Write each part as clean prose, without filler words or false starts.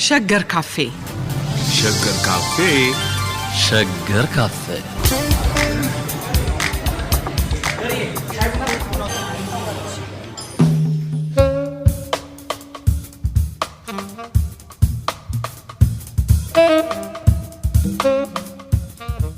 ሸገር ካፌ ሸገር ካፌ ሸገር ካፌ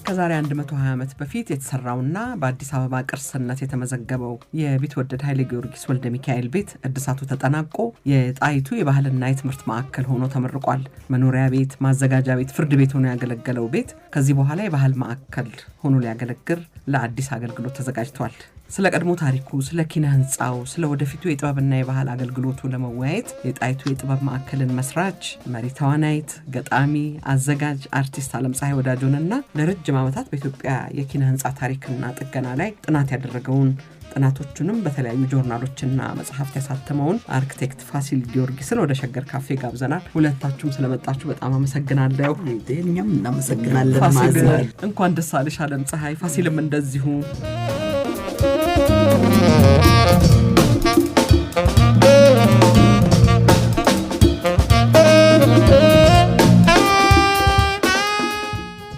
ከዛሬ 120 ዓመት በፊት የተሰራውና በአዲስ አበባ ቅርስነት የተመዘገበው የቢትወደድ ኃይሌ ጊዮርጊስ ወልደ ሚካኤል ቤት እድሳቱ ተጠናቆ የጣይቱ የባህልና የትምህርት ማዕከል ሆኖ ተመርቋል። መኖሪያ ቤት፣ ማዘጋጃ ቤት፣ ፍርድ ቤት ሆኖ ያገለገለው ቤት ከዚህ በኋላ የባህል ማዕከል ሆኖ ሊያገለግል ለአዲስ አገልግሎት ተዘጋጅቷል። ስለ ቀድሞ ታሪኩ፣ ስለ ኪነ ህንጻው፣ ስለ ወደፊቱ የጥበብና የባህል አገልግሎቱ ለመወያየት የጣይቱ የጥበብ ማዕከልን መስራች መሪ ተዋናይት፣ ገጣሚ፣ አዘጋጅ አርቲስት ዓለምፀሐይ ወዳጆንና ለረጅም ዓመታት በኢትዮጵያ የኪነ ህንጻ ታሪክና ጥገና ላይ ጥናት ያደረገውን ጥናቶቹንም በተለያዩ ጆርናሎችና መጽሐፍት ያሳተመውን አርክቴክት ፋሲል ጊዮርጊስን ወደ ሸገር ካፌ ጋብዘናል። ሁለታችሁም ስለመጣችሁ በጣም አመሰግናለሁ። እኛም እናመሰግናለን። ፋሲል እንኳን ደስ አለሽ ዓለምፀሐይ፣ ፋሲልም እንደዚሁ።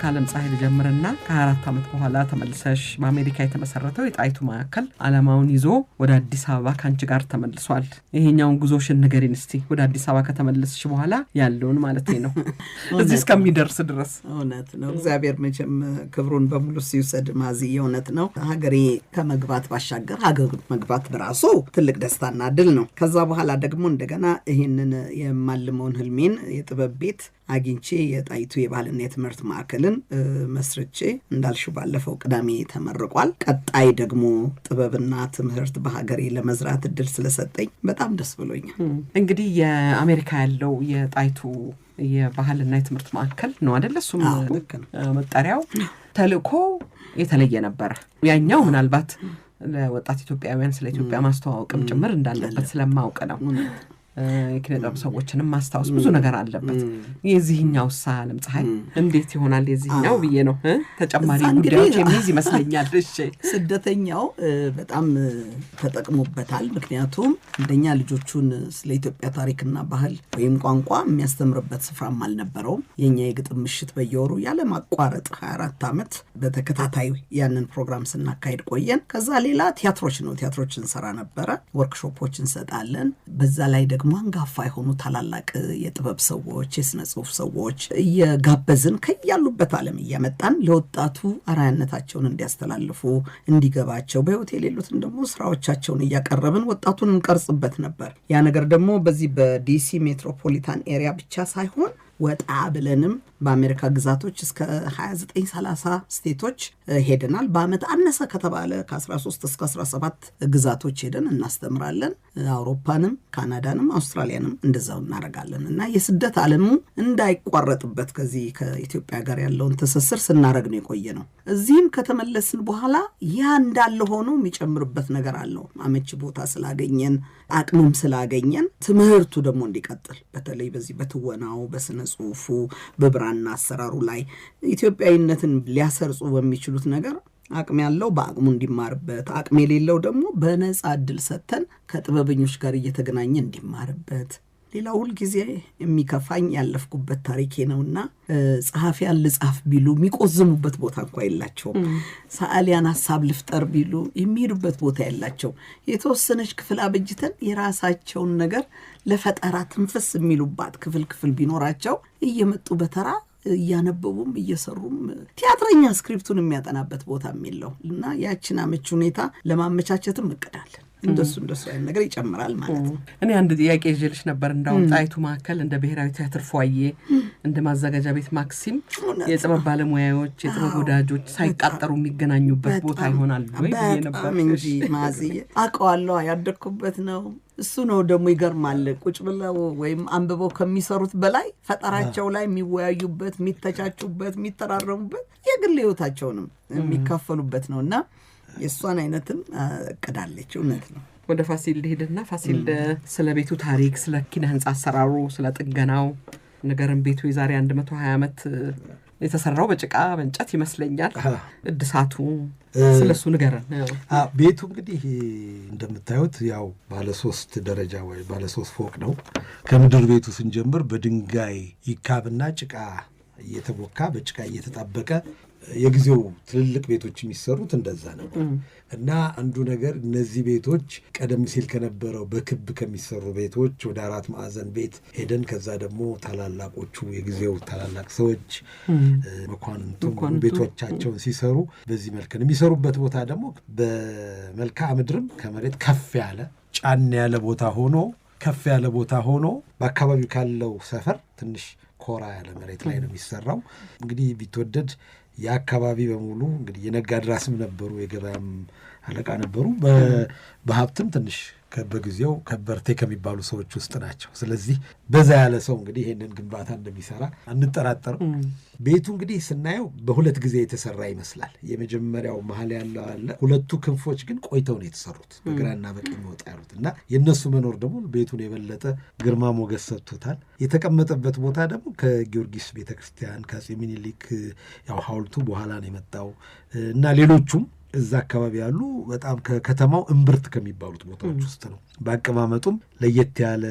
ዓለምፀሐይ ልጀምርና ከ24 ዓመት በኋላ ተመልሰሽ በአሜሪካ የተመሰረተው የጣይቱ ማዕከል ዓላማውን ይዞ ወደ አዲስ አበባ ካንቺ ጋር ተመልሷል። ይሄኛውን ጉዞሽን ንገሪን እስቲ። ወደ አዲስ አበባ ከተመለስሽ በኋላ ያለውን ማለት ነው እዚህ እስከሚደርስ ድረስ። እውነት ነው። እግዚአብሔር መቼም ክብሩን በሙሉ ሲውሰድ ማዚ። እውነት ነው። ሀገሬ ከመግባት ባሻገር ሀገር መግባት በራሱ ትልቅ ደስታና ድል ነው። ከዛ በኋላ ደግሞ እንደገና ይሄንን የማልመውን ህልሜን የጥበብ ቤት አግኝቼ የጣይቱ የባህልና የትምህርት ማዕከልን መስርቼ እንዳልሽው ባለፈው ቅዳሜ ተመርቋል። ቀጣይ ደግሞ ጥበብና ትምህርት በሀገሬ ለመዝራት እድል ስለሰጠኝ በጣም ደስ ብሎኛል። እንግዲህ የአሜሪካ ያለው የጣይቱ የባህልና የትምህርት ማዕከል ነው አይደል? እሱም መጠሪያው ተልእኮ የተለየ ነበር። ያኛው ምናልባት ለወጣት ኢትዮጵያውያን ስለ ኢትዮጵያ ማስተዋወቅም ጭምር እንዳለበት ስለማውቅ ነው። የኪነ ጥበብ ሰዎችንም ማስታወስ ብዙ ነገር አለበት። የዚህኛው ዓለምፀሐይ እንዴት ይሆናል? የዚህኛው ብዬ ነው ተጨማሪ ጉዳዮች የሚይዝ ይመስለኛል። እሺ፣ ስደተኛው በጣም ተጠቅሞበታል። ምክንያቱም እንደኛ ልጆቹን ስለ ኢትዮጵያ ታሪክና ባህል ወይም ቋንቋ የሚያስተምርበት ስፍራም አልነበረውም። የኛ የግጥም ምሽት በየወሩ ያለ ማቋረጥ 24 ዓመት በተከታታይ ያንን ፕሮግራም ስናካሄድ ቆየን። ከዛ ሌላ ቲያትሮች እንሰራ ነበረ። ወርክሾፖች እንሰጣለን። በዛ ላይ ደግሞ አንጋፋ የሆኑ ታላላቅ የጥበብ ሰዎች፣ የስነ ጽሁፍ ሰዎች እየጋበዝን ከያሉበት ዓለም እያመጣን ለወጣቱ አርአያነታቸውን እንዲያስተላልፉ እንዲገባቸው፣ በህይወት የሌሉትን ደግሞ ስራዎቻቸውን እያቀረብን ወጣቱን እንቀርጽበት ነበር። ያ ነገር ደግሞ በዚህ በዲሲ ሜትሮፖሊታን ኤሪያ ብቻ ሳይሆን ወጣ ብለንም በአሜሪካ ግዛቶች እስከ 29-30 ስቴቶች ሄደናል። በአመት አነሰ ከተባለ ከ13 እስከ 17 ግዛቶች ሄደን እናስተምራለን። አውሮፓንም፣ ካናዳንም፣ አውስትራሊያንም እንደዛው እናረጋለን እና የስደት ዓለሙ እንዳይቋረጥበት ከዚህ ከኢትዮጵያ ጋር ያለውን ትስስር ስናረግ ነው የቆየ ነው። እዚህም ከተመለስን በኋላ ያ እንዳለ ሆኖ የሚጨምርበት ነገር አለው። አመቺ ቦታ ስላገኘን፣ አቅምም ስላገኘን ትምህርቱ ደግሞ እንዲቀጥል በተለይ በዚህ በትወናው፣ በስነ ጽሁፉ፣ በብራና አሰራሩ ላይ ኢትዮጵያዊነትን ሊያሰርጹ በሚችሉት ነገር አቅም ያለው በአቅሙ እንዲማርበት፣ አቅም የሌለው ደግሞ በነጻ እድል ሰጥተን ከጥበበኞች ጋር እየተገናኘ እንዲማርበት። ሌላው ሁል ጊዜ የሚከፋኝ ያለፍኩበት ታሪኬ ነውና ጸሐፊያን ልጻፍ ቢሉ የሚቆዝሙበት ቦታ እንኳን የላቸውም። ሰዓሊያን ሐሳብ ልፍጠር ቢሉ የሚሄዱበት ቦታ የላቸው። የተወሰነች ክፍል አበጅተን የራሳቸውን ነገር ለፈጠራ ትንፍስ የሚሉባት ክፍል ቢኖራቸው እየመጡ በተራ እያነበቡም እየሰሩም ቲያትረኛ ስክሪፕቱን የሚያጠናበት ቦታ የሚለው እና ያችን አመች ሁኔታ ለማመቻቸትም እቅዳለን። እንደሱ አይነት ነገር ይጨምራል ማለት ነው። እኔ አንድ ጥያቄ ይዤልሽ ነበር። እንዳው ጣይቱ ማዕከል እንደ ብሔራዊ ቲያትር ፏዬ፣ እንደ ማዘጋጃ ቤት ማክሲም የጥበብ ባለሙያዎች፣ የጥበብ ወዳጆች ሳይቃጠሩ የሚገናኙበት ቦታ ይሆናል ወይ ብዬ ነበር እንጂ ማዝዬ አውቀዋለሁ፣ ያደግኩበት ነው። እሱ ነው ደግሞ ይገርማል። ቁጭ ብለው ወይም አንብበው ከሚሰሩት በላይ ፈጠራቸው ላይ የሚወያዩበት፣ የሚተቻቹበት፣ የሚተራረሙበት የግል ህይወታቸውንም የሚካፈሉበት ነውና የእሷን አይነትም እቅዳለች። እውነት ነው። ወደ ፋሲል ልሄድና ፋሲል ስለ ቤቱ ታሪክ፣ ስለ ኪነ ህንጻ አሰራሩ፣ ስለ ጥገናው ነገርን ቤቱ የዛሬ 120 ዓመት የተሰራው በጭቃ በእንጨት ይመስለኛል። እድሳቱ ስለሱ ንገረን። ቤቱ እንግዲህ እንደምታዩት ያው ባለ 3 ደረጃ ወይ ባለ 3 ፎቅ ነው። ከምድር ቤቱ ስንጀምር በድንጋይ ይካብና ጭቃ እየተቦካ በጭቃ እየተጣበቀ የጊዜው ትልልቅ ቤቶች የሚሰሩት እንደዛ ነው። እና አንዱ ነገር እነዚህ ቤቶች ቀደም ሲል ከነበረው በክብ ከሚሰሩ ቤቶች ወደ 4 ማዕዘን ቤት ሄደን ከዛ ደግሞ ታላላቆቹ የጊዜው ታላላቅ ሰዎች መኳንንቱ ቤቶቻቸውን ሲሰሩ በዚህ መልክ ነው የሚሰሩበት። ቦታ ደግሞ በመልክዓ ምድርም ከመሬት ከፍ ያለ ጫን ያለ ቦታ ሆኖ ከፍ ያለ ቦታ ሆኖ በአካባቢው ካለው ሰፈር ትንሽ ኮራ ያለ መሬት ላይ ነው የሚሰራው። እንግዲህ ቢትወደድ የአካባቢ በሙሉ እንግዲህ የነጋድራስም ነበሩ፣ የገበያም አለቃ ነበሩ። በሀብትም ትንሽ በጊዜው ከበርቴ ከሚባሉ ሰዎች ውስጥ ናቸው። ስለዚህ በዛ ያለ ሰው እንግዲህ ይሄንን ግንባታ እንደሚሰራ አንጠራጠርም። ቤቱ እንግዲህ ስናየው በሁለት ጊዜ የተሰራ ይመስላል። የመጀመሪያው መሀል ያለው አለ። ሁለቱ ክንፎች ግን ቆይተው ነው የተሰሩት፣ በግራና በቀኝ ወጣ ያሉት እና የእነሱ መኖር ደግሞ ቤቱን የበለጠ ግርማ ሞገስ ሰጥቶታል። የተቀመጠበት ቦታ ደግሞ ከጊዮርጊስ ቤተክርስቲያን ከአፄ ምኒልክ ያው ሐውልቱ በኋላ ነው የመጣው እና ሌሎቹም እዛ አካባቢ ያሉ በጣም ከከተማው እምብርት ከሚባሉት ቦታዎች ውስጥ ነው። በአቀማመጡም ለየት ያለ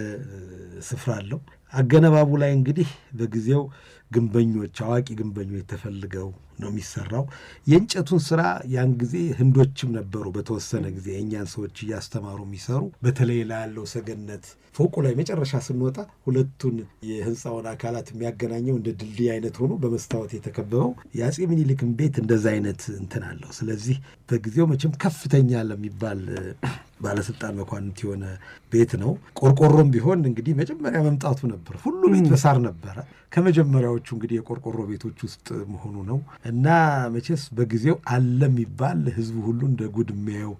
ስፍራ አለው። አገነባቡ ላይ እንግዲህ በጊዜው ግንበኞች አዋቂ ግንበኞች ተፈልገው ነው የሚሰራው። የእንጨቱን ስራ ያን ጊዜ ህንዶችም ነበሩ በተወሰነ ጊዜ የእኛን ሰዎች እያስተማሩ የሚሰሩ። በተለይ ላይ ያለው ሰገነት ፎቁ ላይ መጨረሻ ስንወጣ ሁለቱን የህንፃውን አካላት የሚያገናኘው እንደ ድልድይ አይነት ሆኖ በመስታወት የተከበበው የአፄ ምኒልክን ቤት እንደዛ አይነት እንትን አለው። ስለዚህ በጊዜው መቼም ከፍተኛ ለሚባል ባለስልጣን መኳንንት የሆነ ቤት ነው። ቆርቆሮም ቢሆን እንግዲህ መጀመሪያ መምጣቱ ነበር። ሁሉ ቤት በሳር ነበረ። ከመጀመሪያዎቹ እንግዲህ የቆርቆሮ ቤቶች ውስጥ መሆኑ ነው እና መቼስ በጊዜው አለ የሚባል ህዝቡ ሁሉ እንደ ጉድ የሚያየው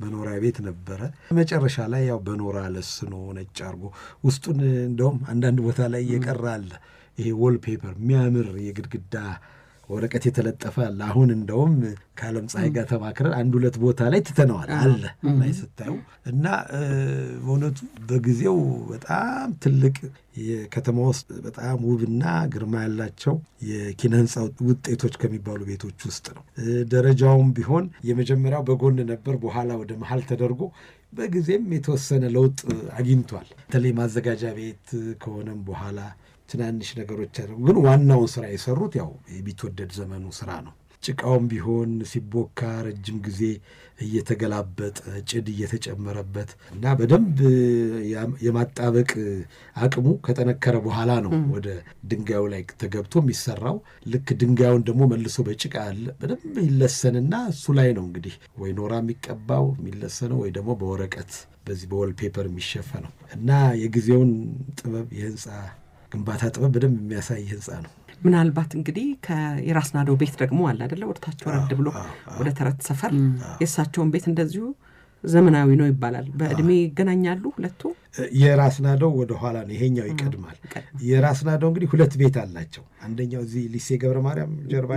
መኖሪያ ቤት ነበረ። መጨረሻ ላይ ያው በኖራ ለስኖ ነጭ አርጎ ውስጡን እንደውም አንዳንድ ቦታ ላይ እየቀረ አለ ይሄ ዎል ፔፐር የሚያምር የግድግዳ ወረቀት የተለጠፈ አለ። አሁን እንደውም ከዓለም ፀሐይ ጋር ተማክረን 1-2 ቦታ ላይ ትተነዋል አለ ላይ ስታዩ እና በእውነቱ በጊዜው በጣም ትልቅ የከተማ ውስጥ በጣም ውብና ግርማ ያላቸው የኪነ ህንፃ ውጤቶች ከሚባሉ ቤቶች ውስጥ ነው። ደረጃውም ቢሆን የመጀመሪያው በጎን ነበር፣ በኋላ ወደ መሀል ተደርጎ በጊዜም የተወሰነ ለውጥ አግኝቷል። በተለይ ማዘጋጃ ቤት ከሆነም በኋላ ትናንሽ ነገሮች አሉ። ግን ዋናውን ስራ የሰሩት ያው የቢትወደድ ዘመኑ ስራ ነው። ጭቃውም ቢሆን ሲቦካ ረጅም ጊዜ እየተገላበጠ ጭድ እየተጨመረበት እና በደንብ የማጣበቅ አቅሙ ከጠነከረ በኋላ ነው ወደ ድንጋዩ ላይ ተገብቶ የሚሰራው። ልክ ድንጋዩን ደግሞ መልሶ በጭቃ አለ በደንብ ይለሰንና እሱ ላይ ነው እንግዲህ ወይ ኖራ የሚቀባው የሚለሰነው ወይ ደግሞ በወረቀት በዚህ በወል ፔፐር የሚሸፈነው እና የጊዜውን ጥበብ የህንፃ ግንባታ ጥበብ በደንብ የሚያሳይ ህንፃ ነው። ምናልባት እንግዲህ የራስ ናደው ቤት ደግሞ አለ አይደለ? ወደታቸው ወረድ ብሎ ወደ ተረት ሰፈር የእሳቸውን ቤት እንደዚሁ ዘመናዊ ነው ይባላል። በእድሜ ይገናኛሉ ሁለቱ? የራስ ናደው ወደ ኋላ ነው፣ ይሄኛው ይቀድማል። የራስ ናደው እንግዲህ 2 ቤት አላቸው። አንደኛው እዚህ ሊሴ ገብረ ማርያም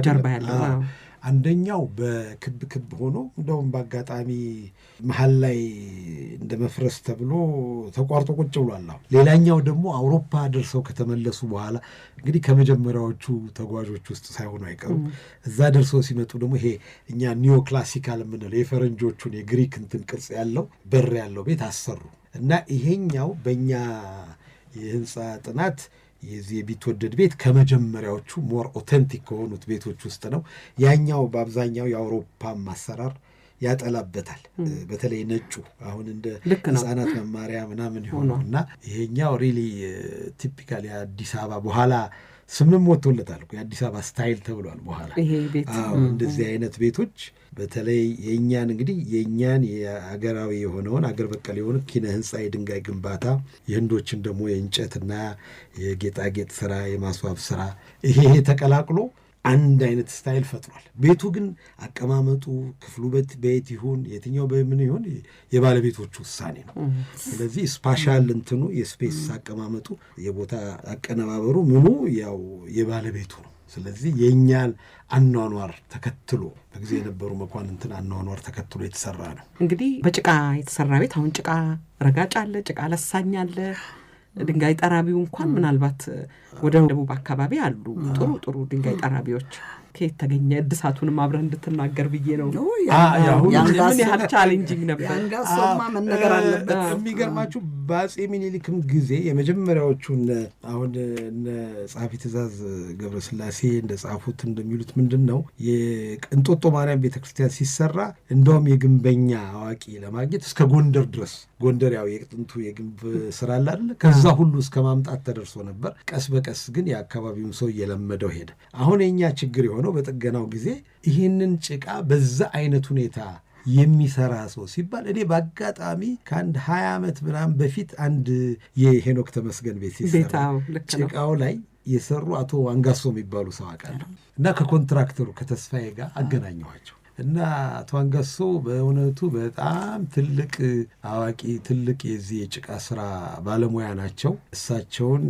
ጀርባ ያለው፣ አንደኛው በክብ ክብ ሆኖ እንደውም በአጋጣሚ መሀል ላይ እንደ መፍረስ ተብሎ ተቋርጦ ቁጭ ብሏል። ሌላኛው ደግሞ አውሮፓ ደርሰው ከተመለሱ በኋላ እንግዲህ ከመጀመሪያዎቹ ተጓዦች ውስጥ ሳይሆኑ አይቀሩም። እዛ ደርሰው ሲመጡ ደግሞ ይሄ እኛ ኒዮ ክላሲካል የምንለው የፈረንጆቹን የግሪክ እንትን ቅርጽ ያለው በር ያለው ቤት አሰሩ እና ይሄኛው በእኛ የህንፃ ጥናት የዚህ የቢትወደድ ቤት ከመጀመሪያዎቹ ሞር ኦቴንቲክ ከሆኑት ቤቶች ውስጥ ነው። ያኛው በአብዛኛው የአውሮፓ ማሰራር ያጠላበታል። በተለይ ነጩ አሁን እንደ ህፃናት መማሪያ ምናምን ይሆነው እና ይሄኛው ሪሊ ቲፒካል የአዲስ አበባ በኋላ ስምም ወጥቶለታል እኮ የአዲስ አበባ ስታይል ተብሏል። በኋላ እንደዚህ አይነት ቤቶች በተለይ የእኛን እንግዲህ የእኛን የአገራዊ የሆነውን አገር በቀል የሆነ ኪነ ህንፃ የድንጋይ ግንባታ፣ የህንዶችን ደግሞ የእንጨትና የጌጣጌጥ ስራ የማስዋብ ስራ ይሄ ተቀላቅሎ አንድ አይነት ስታይል ፈጥሯል። ቤቱ ግን አቀማመጡ ክፍሉ በየት ይሁን የትኛው በምን ይሁን የባለቤቶቹ ውሳኔ ነው። ስለዚህ ስፓሻል እንትኑ የስፔስ አቀማመጡ የቦታ አቀነባበሩ ምኑ ያው የባለቤቱ ነው። ስለዚህ የእኛን አኗኗር ተከትሎ በጊዜ የነበሩ መኳንንትን አኗኗር ተከትሎ የተሰራ ነው። እንግዲህ በጭቃ የተሰራ ቤት አሁን ጭቃ ረጋጭ አለ፣ ጭቃ ለሳኝ አለ። ድንጋይ ጠራቢው እንኳን ምናልባት ወደ ደቡብ አካባቢ አሉ ጥሩ ድንጋይ ጠራቢዎች። ከየት ተገኘ? እድሳቱንም አብረህ እንድትናገር ብዬ ነው። ምን ያህል ቻሌንጂንግ ነበር። ያንጋሶማ መነገር አለበት። የሚገርማችሁ በአፄ ምኒልክም ጊዜ የመጀመሪያዎቹን አሁን ጸሐፊ ትእዛዝ ገብረስላሴ እንደ ጻፉት እንደሚሉት ምንድን ነው የእንጦጦ ማርያም ቤተክርስቲያን ሲሰራ እንደውም የግንበኛ አዋቂ ለማግኘት እስከ ጎንደር ድረስ ጎንደር ያው የጥንቱ የግንብ ስራ አለ ከዛ ሁሉ እስከ ማምጣት ተደርሶ ነበር። ቀስ በቀስ ግን የአካባቢውን ሰው እየለመደው ሄደ። አሁን የኛ ችግር የሆነው በጥገናው ጊዜ ይህንን ጭቃ በዛ አይነት ሁኔታ የሚሰራ ሰው ሲባል እኔ በአጋጣሚ ከአንድ 20 ዓመት ምናምን በፊት አንድ የሄኖክ ተመስገን ቤት ሲሰራ ጭቃው ላይ የሰሩ አቶ አንጋሶ የሚባሉ ሰው አውቃለሁ እና ከኮንትራክተሩ ከተስፋዬ ጋር አገናኘኋቸው እና አቶ አንጋሶ በእውነቱ በጣም ትልቅ አዋቂ ትልቅ የዚህ የጭቃ ስራ ባለሙያ ናቸው። እሳቸውን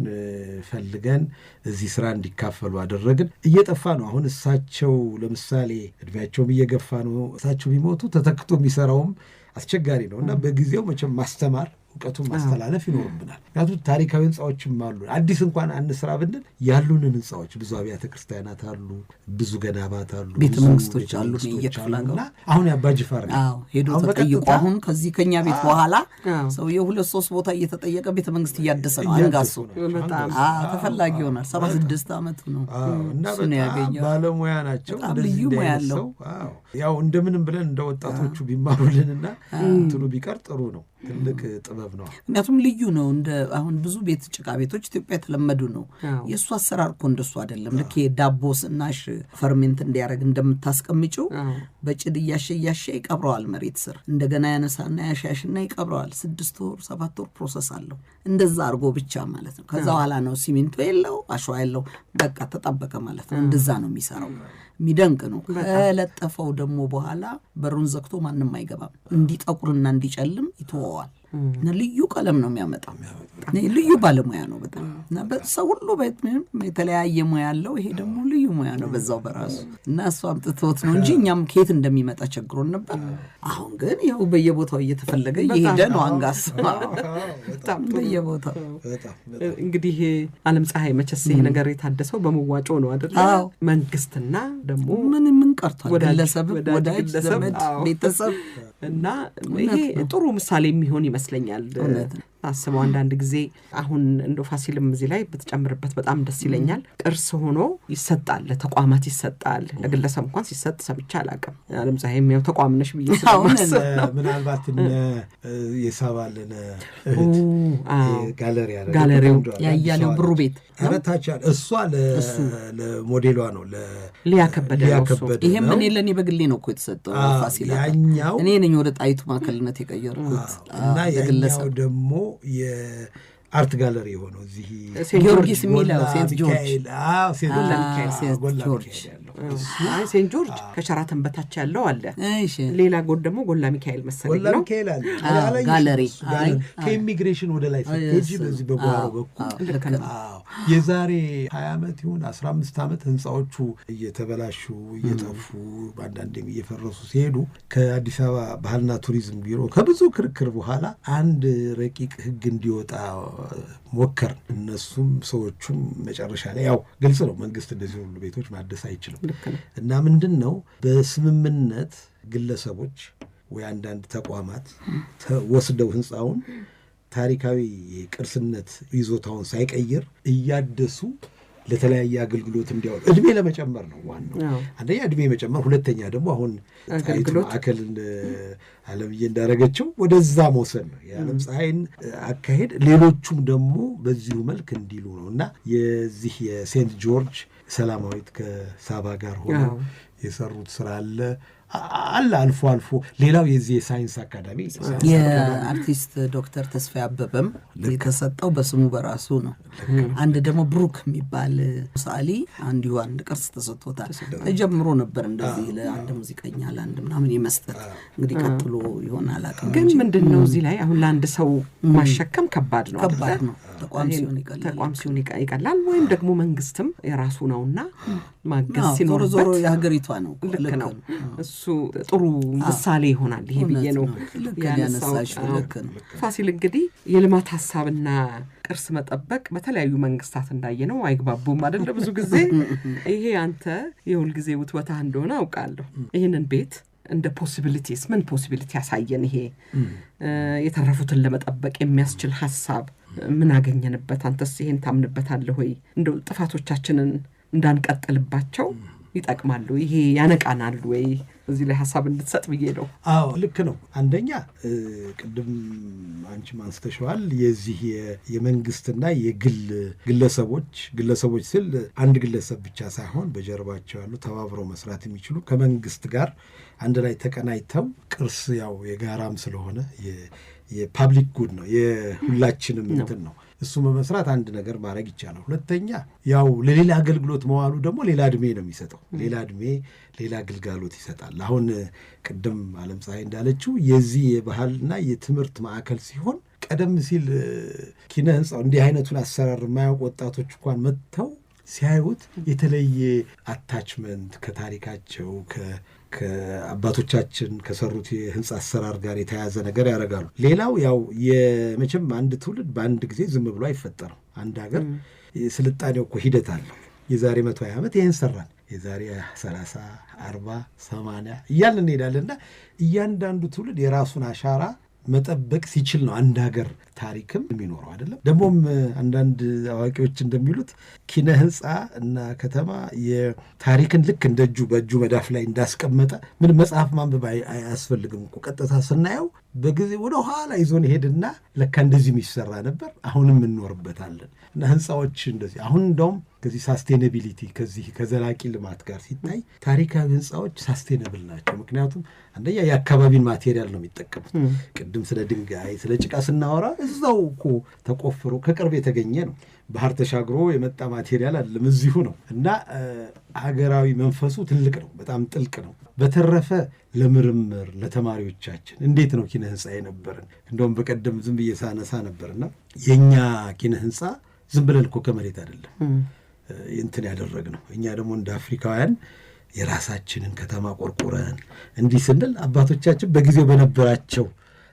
ፈልገን እዚህ ስራ እንዲካፈሉ አደረግን። እየጠፋ ነው አሁን እሳቸው ለምሳሌ እድሜያቸውም እየገፋ ነው። እሳቸው ቢሞቱ ተተክቶ የሚሰራውም አስቸጋሪ ነው እና በጊዜው መቼም ማስተማር እውቀቱን ማስተላለፍ ይኖርብናል። ምክንያቱም ታሪካዊ ህንፃዎችም አሉ። አዲስ እንኳን አንስራ ብንል ያሉንን ህንፃዎች ብዙ አብያተ ክርስቲያናት አሉ፣ ብዙ ገዳማት አሉ፣ ቤተ መንግስቶች አሉ። እየክፍላገሩ አሁን ያባጅፋር ሄዶ ተጠይቆ አሁን ከዚህ ከኛ ቤት በኋላ ሰውየው 2-3 ቦታ እየተጠየቀ ቤተ መንግስት እያደሰ ነው። አንጋሶ ተፈላጊ ይሆናል። 76 ዓመቱ ነው እና በጣም ባለሙያ ናቸው። ልዩ ሙያ ያለው ያው እንደምንም ብለን እንደ ወጣቶቹ ቢማሩልንና እንትኑ ቢቀር ጥሩ ነው። ትልቅ ጥበብ ነው። ምክንያቱም ልዩ ነው። እንደ አሁን ብዙ ቤት ጭቃ ቤቶች ኢትዮጵያ የተለመዱ ነው። የእሱ አሰራር እኮ እንደሱ አይደለም። ልክ ዳቦ ስናሽ ፈርሜንት እንዲያደርግ እንደምታስቀምጪው በጭድ እያሸ ይቀብረዋል መሬት ስር። እንደገና ያነሳና ያሻሽና ይቀብረዋል። 6 ወር 7 ወር ፕሮሰስ አለው። እንደዛ አድርጎ ብቻ ማለት ነው። ከዛ በኋላ ነው ሲሚንቶ የለው አሸዋ የለው በቃ ተጣበቀ ማለት ነው። እንደዛ ነው የሚሰራው። የሚደንቅ ነው። ከለጠፈው ደግሞ በኋላ በሩን ዘግቶ ማንም አይገባም። እንዲጠቁርና እንዲጨልም ይተወዋል። እና ልዩ ቀለም ነው የሚያመጣው። ልዩ ባለሙያ ነው በጣም እና በሰው ሁሉ የተለያየ ሙያ ያለው ይሄ ደግሞ ልዩ ሙያ ነው በዛው በራሱ እና እሱ አምጥቶት ነው እንጂ እኛም ከየት እንደሚመጣ ቸግሮን ነበር። አሁን ግን ያው በየቦታው እየተፈለገ እየሄደ ነው። አንጋሶ በጣም በየቦታው እንግዲህ ዓለም ፀሐይ መቸስ ይሄ ነገር የታደሰው በመዋጮ ነው አይደል? መንግስትና ደግሞ ምን ቀርቷል? ግለሰብ ወዳጅ ዘመድ ቤተሰብ እና ይሄ ጥሩ ምሳሌ የሚሆን ይመስለኛል። አስበው አንዳንድ ጊዜ አሁን እንደው ፋሲልም እዚህ ላይ ብትጨምርበት በጣም ደስ ይለኛል። ቅርስ ሆኖ ይሰጣል፣ ለተቋማት ይሰጣል። ለግለሰብ እንኳን ሲሰጥ ሰምቼ አላውቅም። ዓለም ፀሐይም ያው ተቋም ነሽ ብዬ ስለማስብ ነው። ምናልባት የሳባልን ጋለሪው ያያሌው ብሩ ቤት አረታቻል እሷ ለሞዴሏ ነው ሊያከበደ ይሄም እኔ ለኔ በግሌ ነው እኮ የተሰጠው ፋሲል። ያኛው እኔ ነኝ ወደ ጣይቱ ማዕከልነት የቀየርኩት እና ያኛው ደግሞ የአርት ጋለሪ የሆነው እዚህ ጊዮርጊስ የሚለው ሴንት ጆርጅ ሴንት ጆርጅ ከሸራተን በታች ያለው አለ። ሌላ ጎን ደግሞ ጎላ ሚካኤል መሰለኝ ነው ጋለሪ ከኢሚግሬሽን ወደ ላይ ስትሄጂ በዚህ በጓሮ በኩል የዛሬ 20 ዓመት ይሁን 15 ዓመት ህንፃዎቹ እየተበላሹ እየጠፉ በአንዳንዴም እየፈረሱ ሲሄዱ ከአዲስ አበባ ባህልና ቱሪዝም ቢሮ ከብዙ ክርክር በኋላ አንድ ረቂቅ ህግ እንዲወጣ ሞከር። እነሱም ሰዎቹም መጨረሻ ላይ ያው ግልጽ ነው መንግስት እንደዚህ ሁሉ ቤቶች ማደስ አይችልም እና ምንድን ነው በስምምነት ግለሰቦች ወይ አንዳንድ ተቋማት ወስደው ህንፃውን ታሪካዊ ቅርስነት ይዞታውን ሳይቀይር እያደሱ ለተለያየ አገልግሎት እንዲያወጡ እድሜ ለመጨመር ነው ዋናው። አንደኛ እድሜ መጨመር፣ ሁለተኛ ደግሞ አሁን ጣይቱ ማዕከል ዓለምዬ እንዳረገችው ወደዛ መውሰድ ነው የዓለም ፀሐይን አካሄድ። ሌሎቹም ደግሞ በዚሁ መልክ እንዲሉ ነው እና የዚህ የሴንት ጆርጅ ሰላማዊት ከሳባ ጋር ሆነው የሰሩት ስራ አለ አልፎ አልፎ። ሌላው የዚህ የሳይንስ አካዳሚ የአርቲስት ዶክተር ተስፋዬ አበበም የተሰጠው በስሙ በራሱ ነው። አንድ ደግሞ ብሩክ የሚባል ሰዓሊ አንድ ቅርስ ተሰጥቶታል። ተጀምሮ ነበር እንደዚህ ለአንድ ሙዚቀኛ ለአንድ ምናምን የመስጠት እንግዲህ ቀጥሎ ይሆን አላውቅም። ግን ምንድን ነው እዚህ ላይ አሁን ለአንድ ሰው ማሸከም ከባድ ነው። ተቋም ሲሆን ይቀላል ወይም ደግሞ መንግስትም የራሱ ነውና ማገዝ ሲኖርበት ዞሮ የሀገሪቷ ነው። ልክ ነው። እሱ ጥሩ ምሳሌ ይሆናል ይሄ ብዬ ነው ያነሳው። ፋሲል እንግዲህ የልማት ሀሳብና ቅርስ መጠበቅ በተለያዩ መንግስታት እንዳየነው አይግባቡም አይደለ? ብዙ ጊዜ ይሄ አንተ የሁል ጊዜ ውትወታ እንደሆነ አውቃለሁ። ይህንን ቤት እንደ ፖሲቢሊቲስ ምን ፖሲቢሊቲ ያሳየን? ይሄ የተረፉትን ለመጠበቅ የሚያስችል ሐሳብ ምን አገኘንበት? አንተስ ይሄን ታምንበታለህ ወይ? እንደው ጥፋቶቻችንን እንዳንቀጥልባቸው ይጠቅማሉ? ይሄ ያነቃናል ወይ? እዚህ ላይ ሐሳብ እንድትሰጥ ብዬ ነው። አዎ ልክ ነው። አንደኛ ቅድም አንቺ ማንስተሽዋል የዚህ የመንግስትና ግለሰቦች ስል አንድ ግለሰብ ብቻ ሳይሆን በጀርባቸው ያሉ ተባብረው መስራት የሚችሉ ከመንግስት ጋር አንድ ላይ ተቀናይተው ቅርስ ያው የጋራም ስለሆነ የፓብሊክ ጉድ ነው፣ የሁላችንም እንትን ነው። እሱ በመስራት አንድ ነገር ማድረግ ይቻላል። ሁለተኛ ያው ለሌላ አገልግሎት መዋሉ ደግሞ ሌላ እድሜ ነው የሚሰጠው። ሌላ ግልጋሎት ይሰጣል። አሁን ቅድም ዓለም ፀሐይ እንዳለችው የዚህ የባህልና የትምህርት ማዕከል ሲሆን ቀደም ሲል ኪነ ህንፃው እንዲህ አይነቱን አሰራር የማያውቁ ወጣቶች እንኳን መጥተው ሲያዩት የተለየ አታችመንት ከታሪካቸው ከአባቶቻችን ከሰሩት የህንፃ አሰራር ጋር የተያያዘ ነገር ያደርጋሉ። ሌላው ያው የመቼም አንድ ትውልድ በአንድ ጊዜ ዝም ብሎ አይፈጠርም። አንድ ሀገር ስልጣኔው እኮ ሂደት አለው። የዛሬ 120 ዓመት ይህን ሰራን፣ የዛሬ 30 40 80 እያልን እንሄዳለንና እያንዳንዱ ትውልድ የራሱን አሻራ መጠበቅ ሲችል ነው አንድ ሀገር ታሪክም የሚኖረው አይደለም። ደግሞም አንዳንድ አዋቂዎች እንደሚሉት ኪነ ህንፃ እና ከተማ የታሪክን ልክ እንደ በእጁ መዳፍ ላይ እንዳስቀመጠ ምን መጽሐፍ ማንበብ አያስፈልግም እኮ። ቀጥታ ስናየው በጊዜ ወደ ኋላ ይዞን ሄድና ለካ እንደዚህ የሚሰራ ነበር፣ አሁንም እንኖርበታለን። እና ህንፃዎች እንደዚህ አሁን እንደውም ከዚህ ሳስቴናቢሊቲ ከዚህ ከዘላቂ ልማት ጋር ሲታይ ታሪካዊ ህንፃዎች ሳስቴናብል ናቸው። ምክንያቱም አንደኛ የአካባቢን ማቴሪያል ነው የሚጠቀሙት። ቅድም ስለ ድንጋይ ስለ ጭቃ ስናወራ እዛው እኮ ተቆፍሮ ከቅርብ የተገኘ ነው። ባህር ተሻግሮ የመጣ ማቴሪያል አይደለም፣ እዚሁ ነው። እና ሀገራዊ መንፈሱ ትልቅ ነው፣ በጣም ጥልቅ ነው። በተረፈ ለምርምር ለተማሪዎቻችን እንዴት ነው ኪነ ህንፃ የነበረን? እንደውም በቀደም ዝም ብዬ ሳነሳ ነበርና የእኛ ኪነ ህንፃ ዝም ብለን እኮ ከመሬት አይደለም እንትን ያደረግነው። እኛ ደግሞ እንደ አፍሪካውያን የራሳችንን ከተማ ቆርቆረን እንዲህ ስንል አባቶቻችን በጊዜው በነበራቸው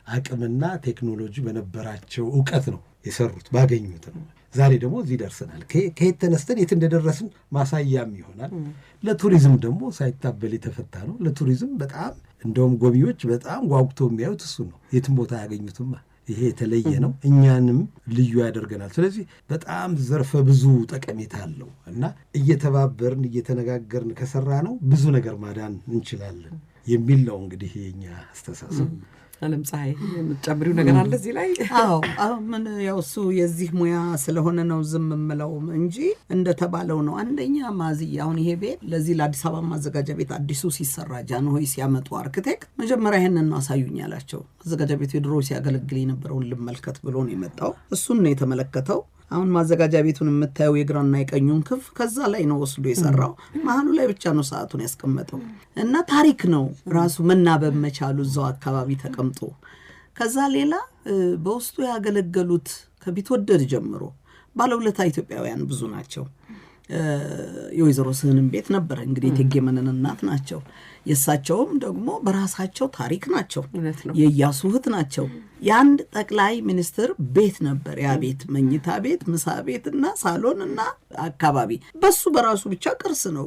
አቅምና ቴክኖሎጂ በነበራቸው እውቀት ነው የሰሩት፣ ባገኙት ነው። ዛሬ ደግሞ እዚህ ደርሰናል። ከየት ተነስተን የት እንደደረስን ማሳያም ይሆናል። ለቱሪዝም ደግሞ ሳይታበል የተፈታ ነው። ለቱሪዝም በጣም እንደውም ጎብኚዎች በጣም ጓጉቶ የሚያዩት እሱ ነው። የትም ቦታ ያገኙትማ። ይሄ የተለየ ነው፣ እኛንም ልዩ ያደርገናል። ስለዚህ በጣም ዘርፈ ብዙ ጠቀሜታ አለው እና እየተባበርን እየተነጋገርን ከሰራ ነው ብዙ ነገር ማዳን እንችላለን የሚል ነው እንግዲህ የኛ አስተሳሰብ። ዓለም ፀሐይ የምትጨምሪው ነገር አለ እዚህ ላይ? አዎ ምን ያው እሱ የዚህ ሙያ ስለሆነ ነው ዝም የምለው እንጂ እንደተባለው ነው። አንደኛ ማዝያ አሁን ይሄ ቤት ለዚህ ለአዲስ አበባ ማዘጋጃ ቤት አዲሱ ሲሰራ ጃንሆይ ሲያመጡ አርክቴክት መጀመሪያ ይሄንን ነው አሳዩኝ ያላቸው። ማዘጋጃ ቤቱ የድሮ ሲያገለግል የነበረውን ልመልከት ብሎ ነው የመጣው። እሱን ነው የተመለከተው። አሁን ማዘጋጃ ቤቱን የምታየው የግራና የቀኙን ክፍ ከዛ ላይ ነው ወስዶ የሰራው። መሀሉ ላይ ብቻ ነው ሰዓቱን ያስቀመጠው እና ታሪክ ነው ራሱ መናበብ መቻሉ እዛው አካባቢ ተቀምጦ። ከዛ ሌላ በውስጡ ያገለገሉት ከቢትወደድ ጀምሮ ባለውለታ ኢትዮጵያውያን ብዙ ናቸው። የወይዘሮ ስህንን ቤት ነበረ እንግዲህ እቴጌ መነን እናት ናቸው። የእሳቸውም ደግሞ በራሳቸው ታሪክ ናቸው። የኢያሱ እህት ናቸው። የአንድ ጠቅላይ ሚኒስትር ቤት ነበር ያ ቤት። መኝታ ቤት፣ ምሳ ቤትና ሳሎንና አካባቢ በሱ በራሱ ብቻ ቅርስ ነው።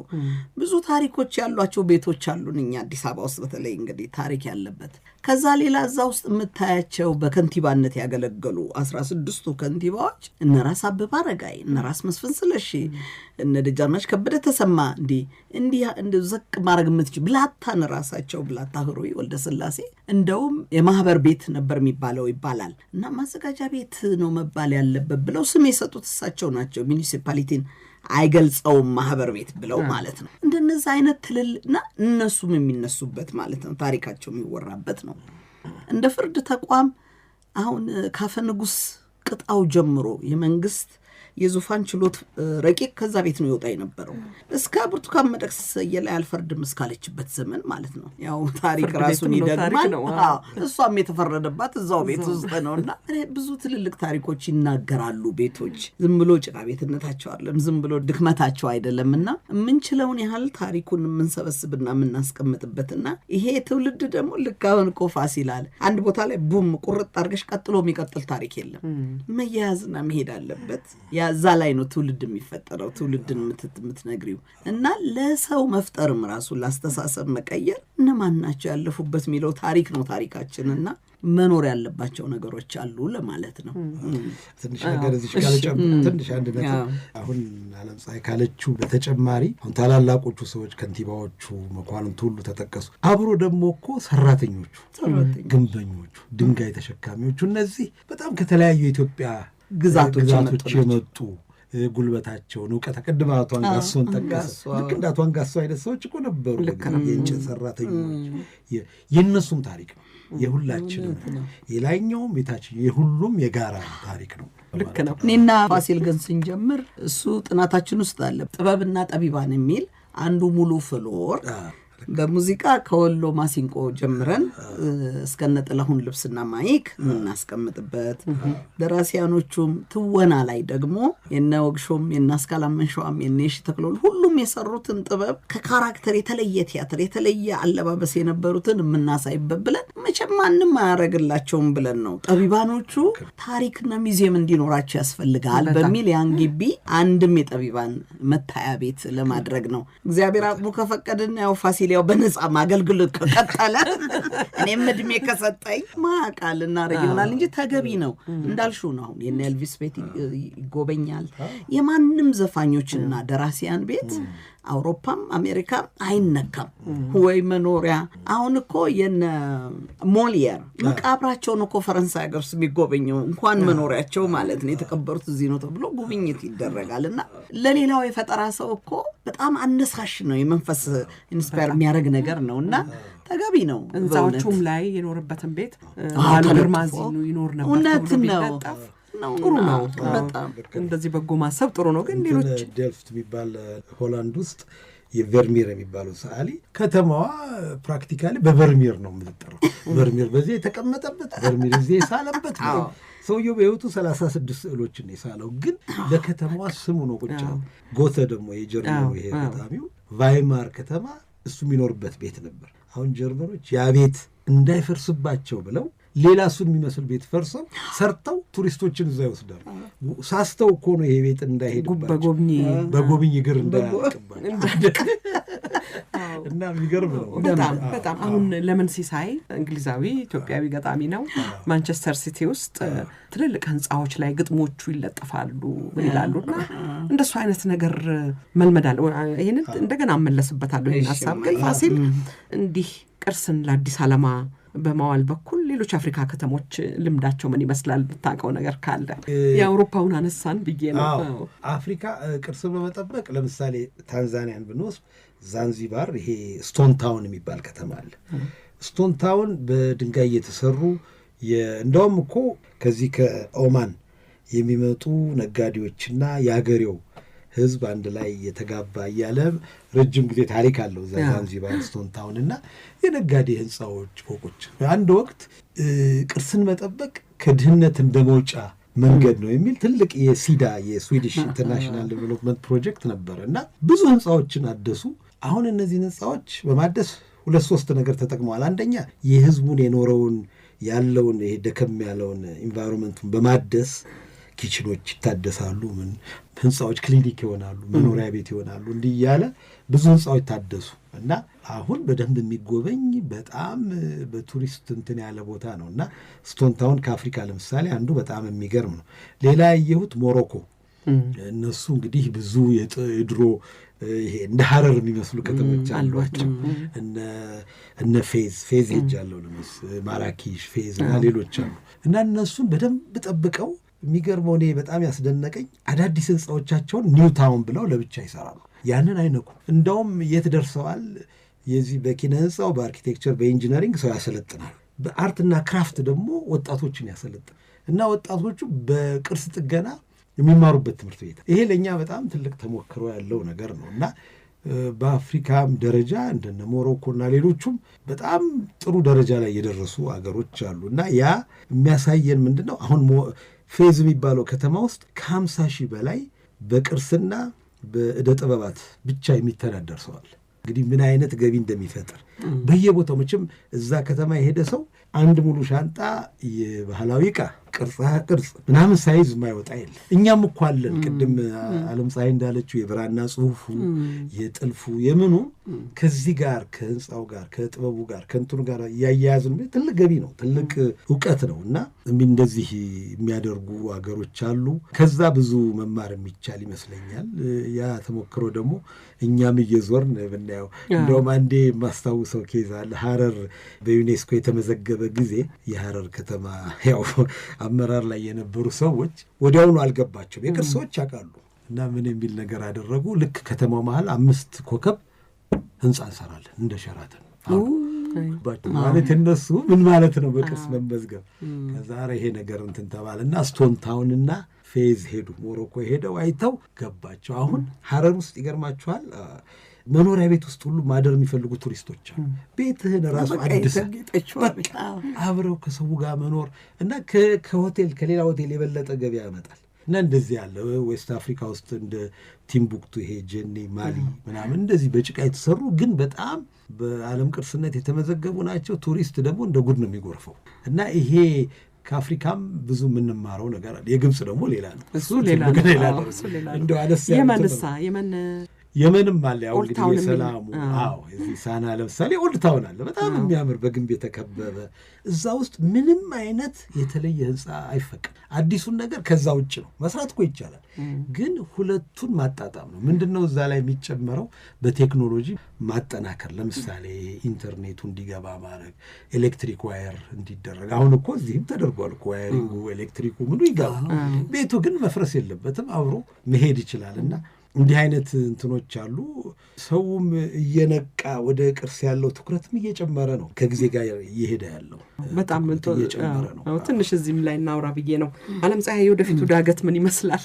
ብዙ ታሪኮች ያሏቸው ቤቶች አሉን እኛ አዲስ አበባ ውስጥ በተለይ እንግዲህ ታሪክ ያለበት። ከዛ ሌላ እዛ ውስጥ የምታያቸው በከንቲባነት ያገለገሉ 16ቱ ከንቲባዎች እነ ራስ አበበ አረጋይ፣ እነ ራስ መስፍን ስለሺ፣ እነ ደጃዝማች ከበደ ተሰማ እንዲህ ዘቅ ማድረግ የምትችል ብላታን ራሳቸው ብላታ ህሩይ ወልደ ስላሴ እንደውም የማህበር ቤት ነበር የሚባለው ይባላል። እና ማዘጋጃ ቤት ነው መባል ያለበት ብለው ስም የሰጡት እሳቸው ናቸው። ሚኒሲፓሊቲን አይገልጸውም ማህበር ቤት ብለው ማለት ነው። እንደነዚህ አይነት ትልልና እነሱም የሚነሱበት ማለት ነው፣ ታሪካቸው የሚወራበት ነው። እንደ ፍርድ ተቋም አሁን ካፈ ንጉስ ቅጣው ጀምሮ የመንግስት የዙፋን ችሎት ረቂቅ ከዛ ቤት ነው ይወጣ የነበረው እስከ ብርቱካን ሚደቅሳ ላይ አልፈርድም እስካለችበት ዘመን ማለት ነው። ያው ታሪክ ራሱን ይደግማል። እሷም የተፈረደባት እዛው ቤት ውስጥ ነውና ብዙ ትልልቅ ታሪኮች ይናገራሉ። ቤቶች ዝም ብሎ ጭቃ ቤትነታቸው አይደለም፣ ዝም ብሎ ድክመታቸው አይደለምና የምንችለውን ያህል ታሪኩን የምንሰበስብና የምናስቀምጥበትና ይሄ ትውልድ ደግሞ ልክ አሁን እኮ ፋሲል አለ አንድ ቦታ ላይ ቡም ቁርጥ አድርገሽ ቀጥሎ የሚቀጥል ታሪክ የለም። መያዝና መሄድ አለበት። ያዛ ላይ ነው ትውልድ የሚፈጠረው፣ ትውልድን የምትነግሪው እና ለሰው መፍጠርም ራሱ ላስተሳሰብ መቀየር እነማን ናቸው ያለፉበት የሚለው ታሪክ ነው ታሪካችንና መኖር ያለባቸው ነገሮች አሉ ለማለት ነው። ትንሽ ነገር እዚህ ትንሽ አንድ ነገር አሁን ዓለምፀሐይ ካለችው በተጨማሪ አሁን ታላላቆቹ ሰዎች ከንቲባዎቹ፣ መኳንንቱ ሁሉ ተጠቀሱ። አብሮ ደግሞ እኮ ሰራተኞቹ፣ ግንበኞቹ፣ ድንጋይ ተሸካሚዎቹ እነዚህ በጣም ከተለያዩ የኢትዮጵያ ግዛቶች የመጡ ጉልበታቸውን እውቀት ቅድም አቶ አንጋሶን ጠቀሰ። ልክ እንደ አቶ አንጋሶ አይነት ሰዎች እኮ ነበሩ። የእንጨት ሰራተኞች የእነሱም ታሪክ ነው የሁላችንም፣ የላይኛውም የታችኛው የሁሉም የጋራ ታሪክ ነው። ልክ ነው። እኔና ፋሲል ግን ስንጀምር እሱ ጥናታችን ውስጥ አለ ጥበብና ጠቢባን የሚል አንዱ ሙሉ ፍሎር በሙዚቃ ከወሎ ማሲንቆ ጀምረን እስከነ ጥላሁን ልብስና ማይክ የምናስቀምጥበት ደራሲያኖቹም ትወና ላይ ደግሞ የነ ወግሾም የነ አስካላመንሸዋም የነ የሺ ተክሎል ሁሉም የሰሩትን ጥበብ ከካራክተር የተለየ ቲያትር የተለየ አለባበስ የነበሩትን የምናሳይበት ብለን መቼም ማንም አያረግላቸውም ብለን ነው። ጠቢባኖቹ ታሪክና ሙዚየም እንዲኖራቸው ያስፈልጋል በሚል ያን ግቢ አንድም የጠቢባን መታያ ቤት ለማድረግ ነው። እግዚአብሔር አቅሙ ከፈቀደና ያው ፋሲል ያው በነጻ ማገልግሎት ከቀጠለ እኔም እድሜ ከሰጠኝ ማቃል እናረጋለን እንጂ ተገቢ ነው እንዳልሽው ነው። አሁን የነ ኤልቪስ ቤት ይጎበኛል። የማንም ዘፋኞችና ደራሲያን ቤት አውሮፓም አሜሪካም አይነካም ወይ መኖሪያ። አሁን እኮ የነ ሞሊየር መቃብራቸው ነው እኮ ፈረንሳይ ሀገር የሚጎበኘው እንኳን መኖሪያቸው ማለት ነው። የተቀበሩት እዚህ ነው ተብሎ ጉብኝት ይደረጋልና ለሌላው የፈጠራ ሰው እኮ በጣም አነሳሽ ነው። የመንፈስ ኢንስፓየር የሚያደርግ ነገር ነውና ተገቢ ነው። እንዛዎቹም ላይ የኖርበትን ቤት ግርማዚ ይኖር ነበር። እውነት ነው። ጥሩ ነው። በጣም እንደዚህ በጎ ማሰብ ጥሩ ነው። ግን ሌሎች ዴልፍት የሚባል ሆላንድ ውስጥ የቨርሚር የሚባለው ሰዓሊ ከተማዋ ፕራክቲካሊ በቨርሚር ነው የምትጠራው። ቨርሚር በዚህ የተቀመጠበት ቨርሚር እዚህ የሳለበት ነው። ሰውየው በህይወቱ 36 ስዕሎችን የሳለው ግን ለከተማዋ ስሙ ነው ቁጭ ነው። ጎተ ደግሞ የጀርመኑ ይሄ በጣሚው ቫይማር ከተማ እሱ የሚኖርበት ቤት ነበር። አሁን ጀርመኖች ያ ቤት እንዳይፈርስባቸው ብለው ሌላ እሱን የሚመስል ቤት ፈርሰው ሰርተው ቱሪስቶችን እዛ ይወስዳሉ። ሳስተው እኮ ነው ይሄ ቤት እንዳይሄድባቸው በጎብኝ እግር እንዳያልቅባቸው እና የሚገርም ነው በጣም። አሁን ለምን ሲሳይ እንግሊዛዊ ኢትዮጵያዊ ገጣሚ ነው። ማንቸስተር ሲቲ ውስጥ ትልልቅ ህንፃዎች ላይ ግጥሞቹ ይለጠፋሉ ምን ይላሉና እንደሱ አይነት ነገር መልመዳል። ይሄንን እንደገና አመለስበታለሁ ይሄን ሐሳብ። ግን ፋሲል እንዲህ ቅርስን ለአዲስ ዓላማ በማዋል በኩል ሌሎች አፍሪካ ከተሞች ልምዳቸው ምን ይመስላል ብታውቀው ነገር ካለ? የአውሮፓውን አነሳን ብዬ ነው። አፍሪካ ቅርስን በመጠበቅ ለምሳሌ ታንዛኒያን ብንወስድ ዛንዚባር ይሄ ስቶን ታውን የሚባል ከተማ አለ። ስቶን ታውን በድንጋይ የተሰሩ እንደውም እኮ ከዚህ ከኦማን የሚመጡ ነጋዴዎችና የአገሬው ህዝብ አንድ ላይ የተጋባ እያለ ረጅም ጊዜ ታሪክ አለው ዛንዚባር ስቶን ታውን እና የነጋዴ ህንፃዎች ፎቆች። አንድ ወቅት ቅርስን መጠበቅ ከድህነት እንደመውጫ መንገድ ነው የሚል ትልቅ የሲዳ የስዊዲሽ ኢንተርናሽናል ዴቨሎፕመንት ፕሮጀክት ነበር እና ብዙ ህንፃዎችን አደሱ። አሁን እነዚህን ህንፃዎች በማደስ 2-3 ነገር ተጠቅመዋል። አንደኛ የህዝቡን የኖረውን ያለውን ይሄ ደከም ያለውን ኢንቫይሮንመንቱን በማደስ ኪችኖች ይታደሳሉ፣ ምን ህንፃዎች ክሊኒክ ይሆናሉ፣ መኖሪያ ቤት ይሆናሉ። እንዲህ እያለ ብዙ ህንፃዎች ታደሱ እና አሁን በደንብ የሚጎበኝ በጣም በቱሪስት እንትን ያለ ቦታ ነው እና ስቶን ታውን ከአፍሪካ ለምሳሌ አንዱ በጣም የሚገርም ነው። ሌላ ያየሁት ሞሮኮ። እነሱ እንግዲህ ብዙ የድሮ ይሄ እንደ ሀረር የሚመስሉ ከተሞች አሏቸው። እነ ፌዝ ሄጃለሁ፣ ማራኪሽ፣ ፌዝ እና ሌሎች አሉ እና እነሱን በደንብ ጠብቀው የሚገርመው እኔ በጣም ያስደነቀኝ አዳዲስ ህንፃዎቻቸውን ኒው ታውን ብለው ለብቻ ይሰራሉ። ያንን አይነኩ። እንደውም የት ደርሰዋል? የዚህ በኪነ ህንፃው በአርኪቴክቸር በኢንጂነሪንግ ሰው ያሰለጥናል። በአርትና ክራፍት ደግሞ ወጣቶችን ያሰለጥናል እና ወጣቶቹ በቅርስ ጥገና የሚማሩበት ትምህርት ቤት። ይሄ ለእኛ በጣም ትልቅ ተሞክሮ ያለው ነገር ነው እና በአፍሪካም ደረጃ እንደነ ሞሮኮና ሌሎቹም በጣም ጥሩ ደረጃ ላይ የደረሱ አገሮች አሉ እና ያ የሚያሳየን ምንድን ነው አሁን ፌዝ የሚባለው ከተማ ውስጥ ከ50 ሺህ በላይ በቅርስና በዕደ ጥበባት ብቻ የሚተዳደር ሰዋል። እንግዲህ ምን አይነት ገቢ እንደሚፈጥር በየቦታው መቼም እዛ ከተማ የሄደ ሰው አንድ ሙሉ ሻንጣ የባህላዊ ዕቃ ቅርጽ ምናምን ሳይዝ የማይወጣ የለ። እኛም እኮ አለን። ቅድም ዓለም ፀሐይ እንዳለችው የብራና ጽሁፉ የጥልፉ የምኑ ከዚህ ጋር ከህንፃው ጋር ከጥበቡ ጋር ከእንትኑ ጋር እያያያዝን ትልቅ ገቢ ነው፣ ትልቅ እውቀት ነው እና እንደዚህ የሚያደርጉ አገሮች አሉ። ከዛ ብዙ መማር የሚቻል ይመስለኛል። ያ ተሞክሮ ደግሞ እኛም እየዞርን ብናየው እንደውም አንዴ የማስታውሰው ኬዝ አለ። ሀረር በዩኔስኮ የተመዘገበ ጊዜ የሀረር ከተማ ያው አመራር ላይ የነበሩ ሰዎች ወዲያውኑ አልገባቸውም። የቅርስ ሰዎች ያውቃሉ እና ምን የሚል ነገር አደረጉ። ልክ ከተማው መሀል 5 ኮከብ ህንፃ እንሰራለን እንደ ሸራተን ማለት እነሱ ምን ማለት ነው በቅርስ መመዝገብ። ከዛሬ ይሄ ነገር እንትን ተባለና ስቶን ታውንና ፌዝ ሄዱ። ሞሮኮ ሄደው አይተው ገባቸው። አሁን ሀረር ውስጥ ይገርማችኋል መኖሪያ ቤት ውስጥ ሁሉ ማደር የሚፈልጉ ቱሪስቶች አሉ። ቤትህን ራሱ አዲስ አብረው ከሰው ጋር መኖር እና ከሆቴል ከሌላ ሆቴል የበለጠ ገበያ ያመጣል እና እንደዚህ ያለ ዌስት አፍሪካ ውስጥ እንደ ቲምቡክቱ ይሄ ጄኔ ማሊ ምናምን እንደዚህ በጭቃ የተሰሩ ግን በጣም በዓለም ቅርስነት የተመዘገቡ ናቸው። ቱሪስት ደግሞ እንደ ጉድ ነው የሚጎርፈው እና ይሄ ከአፍሪካም ብዙ የምንማረው ነገር አለ። የግብፅ ደግሞ ሌላ ነው። እሱ ሌላ ነው። እንደው አነስ የመንም አለ ያው እንግዲህ የሰላሙ እዚህ ሳና ለምሳሌ ኦልድ ታውን አለ በጣም የሚያምር በግንብ የተከበበ እዛ ውስጥ ምንም አይነት የተለየ ህንፃ አይፈቅም። አዲሱን ነገር ከዛ ውጭ ነው መስራት እኮ ይቻላል፣ ግን ሁለቱን ማጣጣም ነው። ምንድነው እዛ ላይ የሚጨመረው በቴክኖሎጂ ማጠናከር። ለምሳሌ ኢንተርኔቱ እንዲገባ ማድረግ፣ ኤሌክትሪክ ዋየር እንዲደረግ አሁን እኮ እዚህም ተደርጓል እኮ ዋየሪንጉ ኤሌክትሪኩ ምኑ ይገባል። ቤቱ ግን መፍረስ የለበትም አብሮ መሄድ ይችላልና እንዲህ አይነት እንትኖች አሉ። ሰውም እየነቃ ወደ ቅርስ ያለው ትኩረትም እየጨመረ ነው። ከጊዜ ጋር እየሄደ ያለው በጣም እየጨመረ ነው። ትንሽ እዚህም ላይ እናውራ ብዬ ነው። ዓለም ፀሐይ ወደፊቱ ዳገት ምን ይመስላል?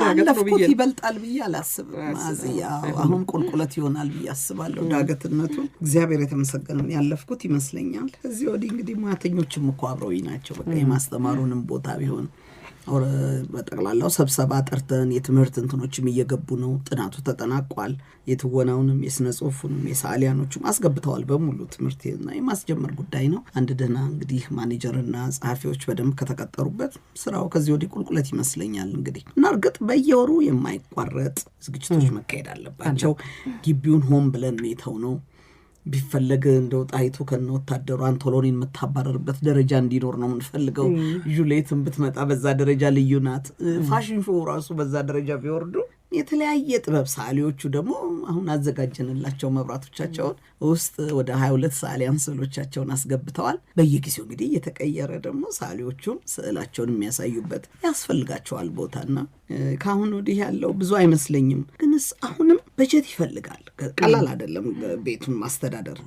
ካለፍኩት ይበልጣል ብዬ አላስብም። ማዝያ አሁን ቁልቁለት ይሆናል ብዬ አስባለሁ። ዳገትነቱ እግዚአብሔር የተመሰገነውን ያለፍኩት ይመስለኛል። እዚህ ወዲህ እንግዲህ ሙያተኞችም እኮ አብረውኝ ናቸው። በቃ የማስተማሩንም ቦታ ቢሆን በጠቅላላው ሰብሰባ ጠርተን የትምህርት እንትኖችም እየገቡ ነው። ጥናቱ ተጠናቋል። የትወናውንም የስነ ጽሁፉንም የሰዓሊያኖቹም አስገብተዋል። በሙሉ ትምህርትና የማስጀመር ጉዳይ ነው። አንድ ደህና እንግዲህ ማኔጀርና ጸሐፊዎች በደንብ ከተቀጠሩበት ስራው ከዚህ ወዲህ ቁልቁለት ይመስለኛል። እንግዲህ እና እርግጥ በየወሩ የማይቋረጥ ዝግጅቶች መካሄድ አለባቸው። ግቢውን ሆን ብለን ሜተው ነው ቢፈለግ እንደው ጣይቱ ከነ ወታደሩ አንቶሎኒን የምታባረርበት ደረጃ እንዲኖር ነው የምንፈልገው። ጁሌትን ብትመጣ በዛ ደረጃ ልዩ ናት። ፋሽን ሾው ራሱ በዛ ደረጃ ቢወርዱ የተለያየ ጥበብ ሰዓሊዎቹ ደግሞ አሁን አዘጋጀንላቸው መብራቶቻቸውን ውስጥ ወደ 22 ሰዓሊያን ስዕሎቻቸውን አስገብተዋል። በየጊዜው እንግዲህ እየተቀየረ ደግሞ ሰዓሊዎቹም ስዕላቸውን የሚያሳዩበት ያስፈልጋቸዋል ቦታና ከአሁን ወዲህ ያለው ብዙ አይመስለኝም። ግንስ አሁንም በጀት ይፈልጋል። ቀላል አይደለም ቤቱን ማስተዳደር።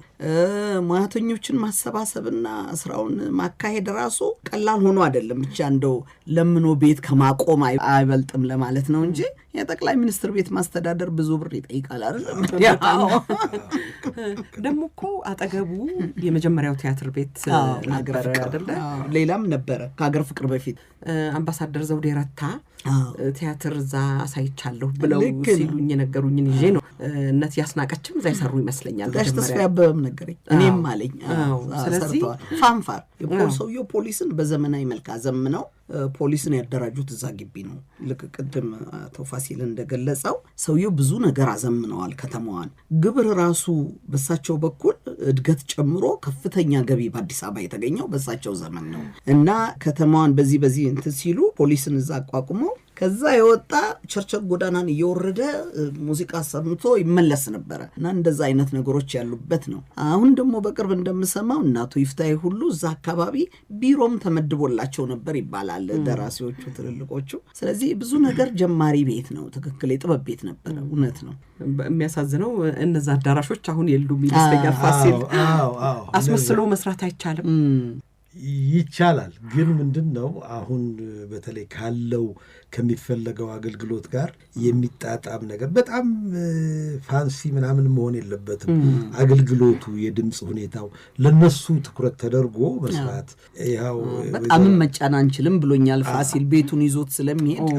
ሙያተኞችን ማሰባሰብና ስራውን ማካሄድ ራሱ ቀላል ሆኖ አይደለም። ብቻ እንደው ለምኖ ቤት ከማቆም አይበልጥም ለማለት ነው እንጂ የጠቅላይ ሚኒስትር ቤት ማስተዳደር ብዙ ብር ይጠይቃል አይደለም። ደግሞ እኮ አጠገቡ የመጀመሪያው ቲያትር ቤት ነበረ አይደለ? ሌላም ነበረ ከሀገር ፍቅር በፊት አምባሳደር ዘውዴ ረታ ቲያትር እዛ አሳይቻለሁ ብለው ሲሉኝ የነገሩኝን ይዤ ነው። እነት ያስናቀችም እዛ ይሰሩ ይመስለኛል። ጋሽ ተስፋ ያበበም ነገረኝ እኔም አለኝ። ስለዚህ ፋንፋር ሰውየው ፖሊስን በዘመናዊ መልክ አዘምነው ፖሊስን ያደራጁት እዛ ግቢ ነው። ልክ ቅድም አቶ ፋሲል እንደገለጸው ሰውየው ብዙ ነገር አዘምነዋል ከተማዋን። ግብር ራሱ በሳቸው በኩል እድገት ጨምሮ ከፍተኛ ገቢ በአዲስ አበባ የተገኘው በሳቸው ዘመን ነው እና ከተማዋን በዚህ እንትን ሲሉ ፖሊስን እዛ አቋቁመው ከዛ የወጣ ቸርቸር ጎዳናን እየወረደ ሙዚቃ ሰምቶ ይመለስ ነበረ እና እንደዛ አይነት ነገሮች ያሉበት ነው። አሁን ደግሞ በቅርብ እንደምሰማው እናቱ ይፍታይ ሁሉ እዛ አካባቢ ቢሮም ተመድቦላቸው ነበር ይባላል ደራሲዎቹ ትልልቆቹ። ስለዚህ ብዙ ነገር ጀማሪ ቤት ነው። ትክክል የጥበብ ቤት ነበረ። እውነት ነው። የሚያሳዝነው እነዛ አዳራሾች አሁን የሉም ይመስለኛል። ፋሲል አስመስሎ መስራት አይቻልም። ይቻላል ግን ምንድን ነው አሁን በተለይ ካለው ከሚፈለገው አገልግሎት ጋር የሚጣጣም ነገር በጣም ፋንሲ ምናምን መሆን የለበትም። አገልግሎቱ፣ የድምፅ ሁኔታው ለነሱ ትኩረት ተደርጎ መስራት። ያው በጣም መጫን አንችልም ብሎኛል ፋሲል ቤቱን ይዞት ስለሚሄድ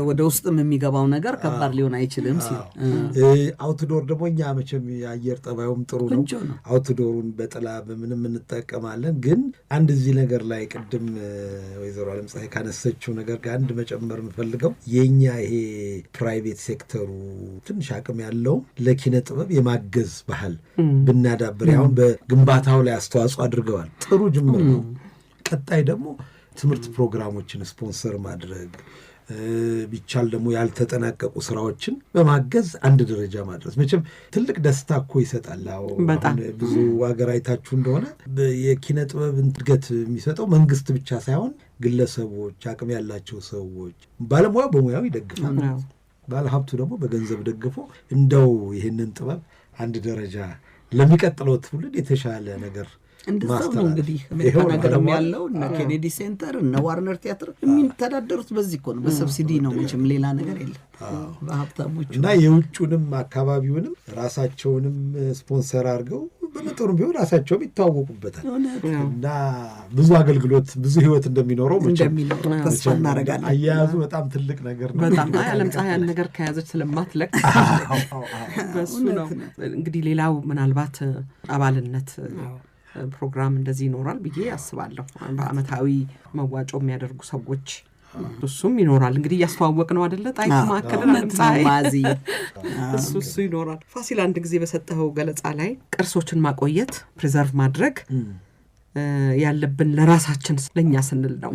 ወደ ውስጥም የሚገባው ነገር ከባድ ሊሆን አይችልም ሲል አውትዶር ደግሞ እኛ መቼም የአየር ጠባዩም ጥሩ ነው። አውትዶሩን በጥላ በምንም እንጠቀማለን። ግን አንድ እዚህ ነገር ላይ ቅድም ወይዘሮ ዓለምፀሐይ ካነሰችው ነገር ጋር አንድ መጨመር የምፈልገው የኛ ይሄ ፕራይቬት ሴክተሩ ትንሽ አቅም ያለው ለኪነ ጥበብ የማገዝ ባህል ብናዳብር፣ አሁን በግንባታው ላይ አስተዋጽኦ አድርገዋል። ጥሩ ጅምር ነው። ቀጣይ ደግሞ ትምህርት ፕሮግራሞችን ስፖንሰር ማድረግ ቢቻል ደግሞ ያልተጠናቀቁ ስራዎችን በማገዝ አንድ ደረጃ ማድረስ መቼም ትልቅ ደስታ እኮ ይሰጣል። ብዙ ሀገር አይታችሁ እንደሆነ የኪነ ጥበብ እድገት የሚሰጠው መንግስት ብቻ ሳይሆን ግለሰቦች፣ አቅም ያላቸው ሰዎች፣ ባለሙያው በሙያው ይደግፋል፣ ባለሀብቱ ደግሞ በገንዘብ ደግፎ እንደው ይህንን ጥበብ አንድ ደረጃ ለሚቀጥለው ትውልድ የተሻለ ነገር እንደዛው ነው እንግዲህ አሜሪካ ነገርም ያለው እነ ኬኔዲ ሴንተር እነ ዋርነር ቲያትር የሚተዳደሩት በዚህ እኮ ነው፣ በሰብሲዲ ነው። መቼም ሌላ ነገር የለም። በሀብታሞቹ እና የውጩንም አካባቢውንም ራሳቸውንም ስፖንሰር አድርገው በመጠኑ ቢሆን ራሳቸውም ይተዋወቁበታል እና ብዙ አገልግሎት ብዙ ህይወት እንደሚኖረው ተስፋ እናደርጋለን። አያያዙ በጣም ትልቅ ነገር ነው። በጣም ዓለምፀሐይ ያን ነገር ከያዘች ስለማትለቅ በሱ ነው እንግዲህ። ሌላው ምናልባት አባልነት ፕሮግራም እንደዚህ ይኖራል ብዬ አስባለሁ። በአመታዊ መዋጮ የሚያደርጉ ሰዎች እሱም ይኖራል። እንግዲህ እያስተዋወቅ ነው አይደለ? ጣይቱ ማዕከልን ዓለምፀሐይ እሱ ይኖራል። ፋሲል አንድ ጊዜ በሰጠኸው ገለጻ ላይ ቅርሶችን ማቆየት ፕሪዘርቭ ማድረግ ያለብን ለራሳችን ለእኛ ስንል ነው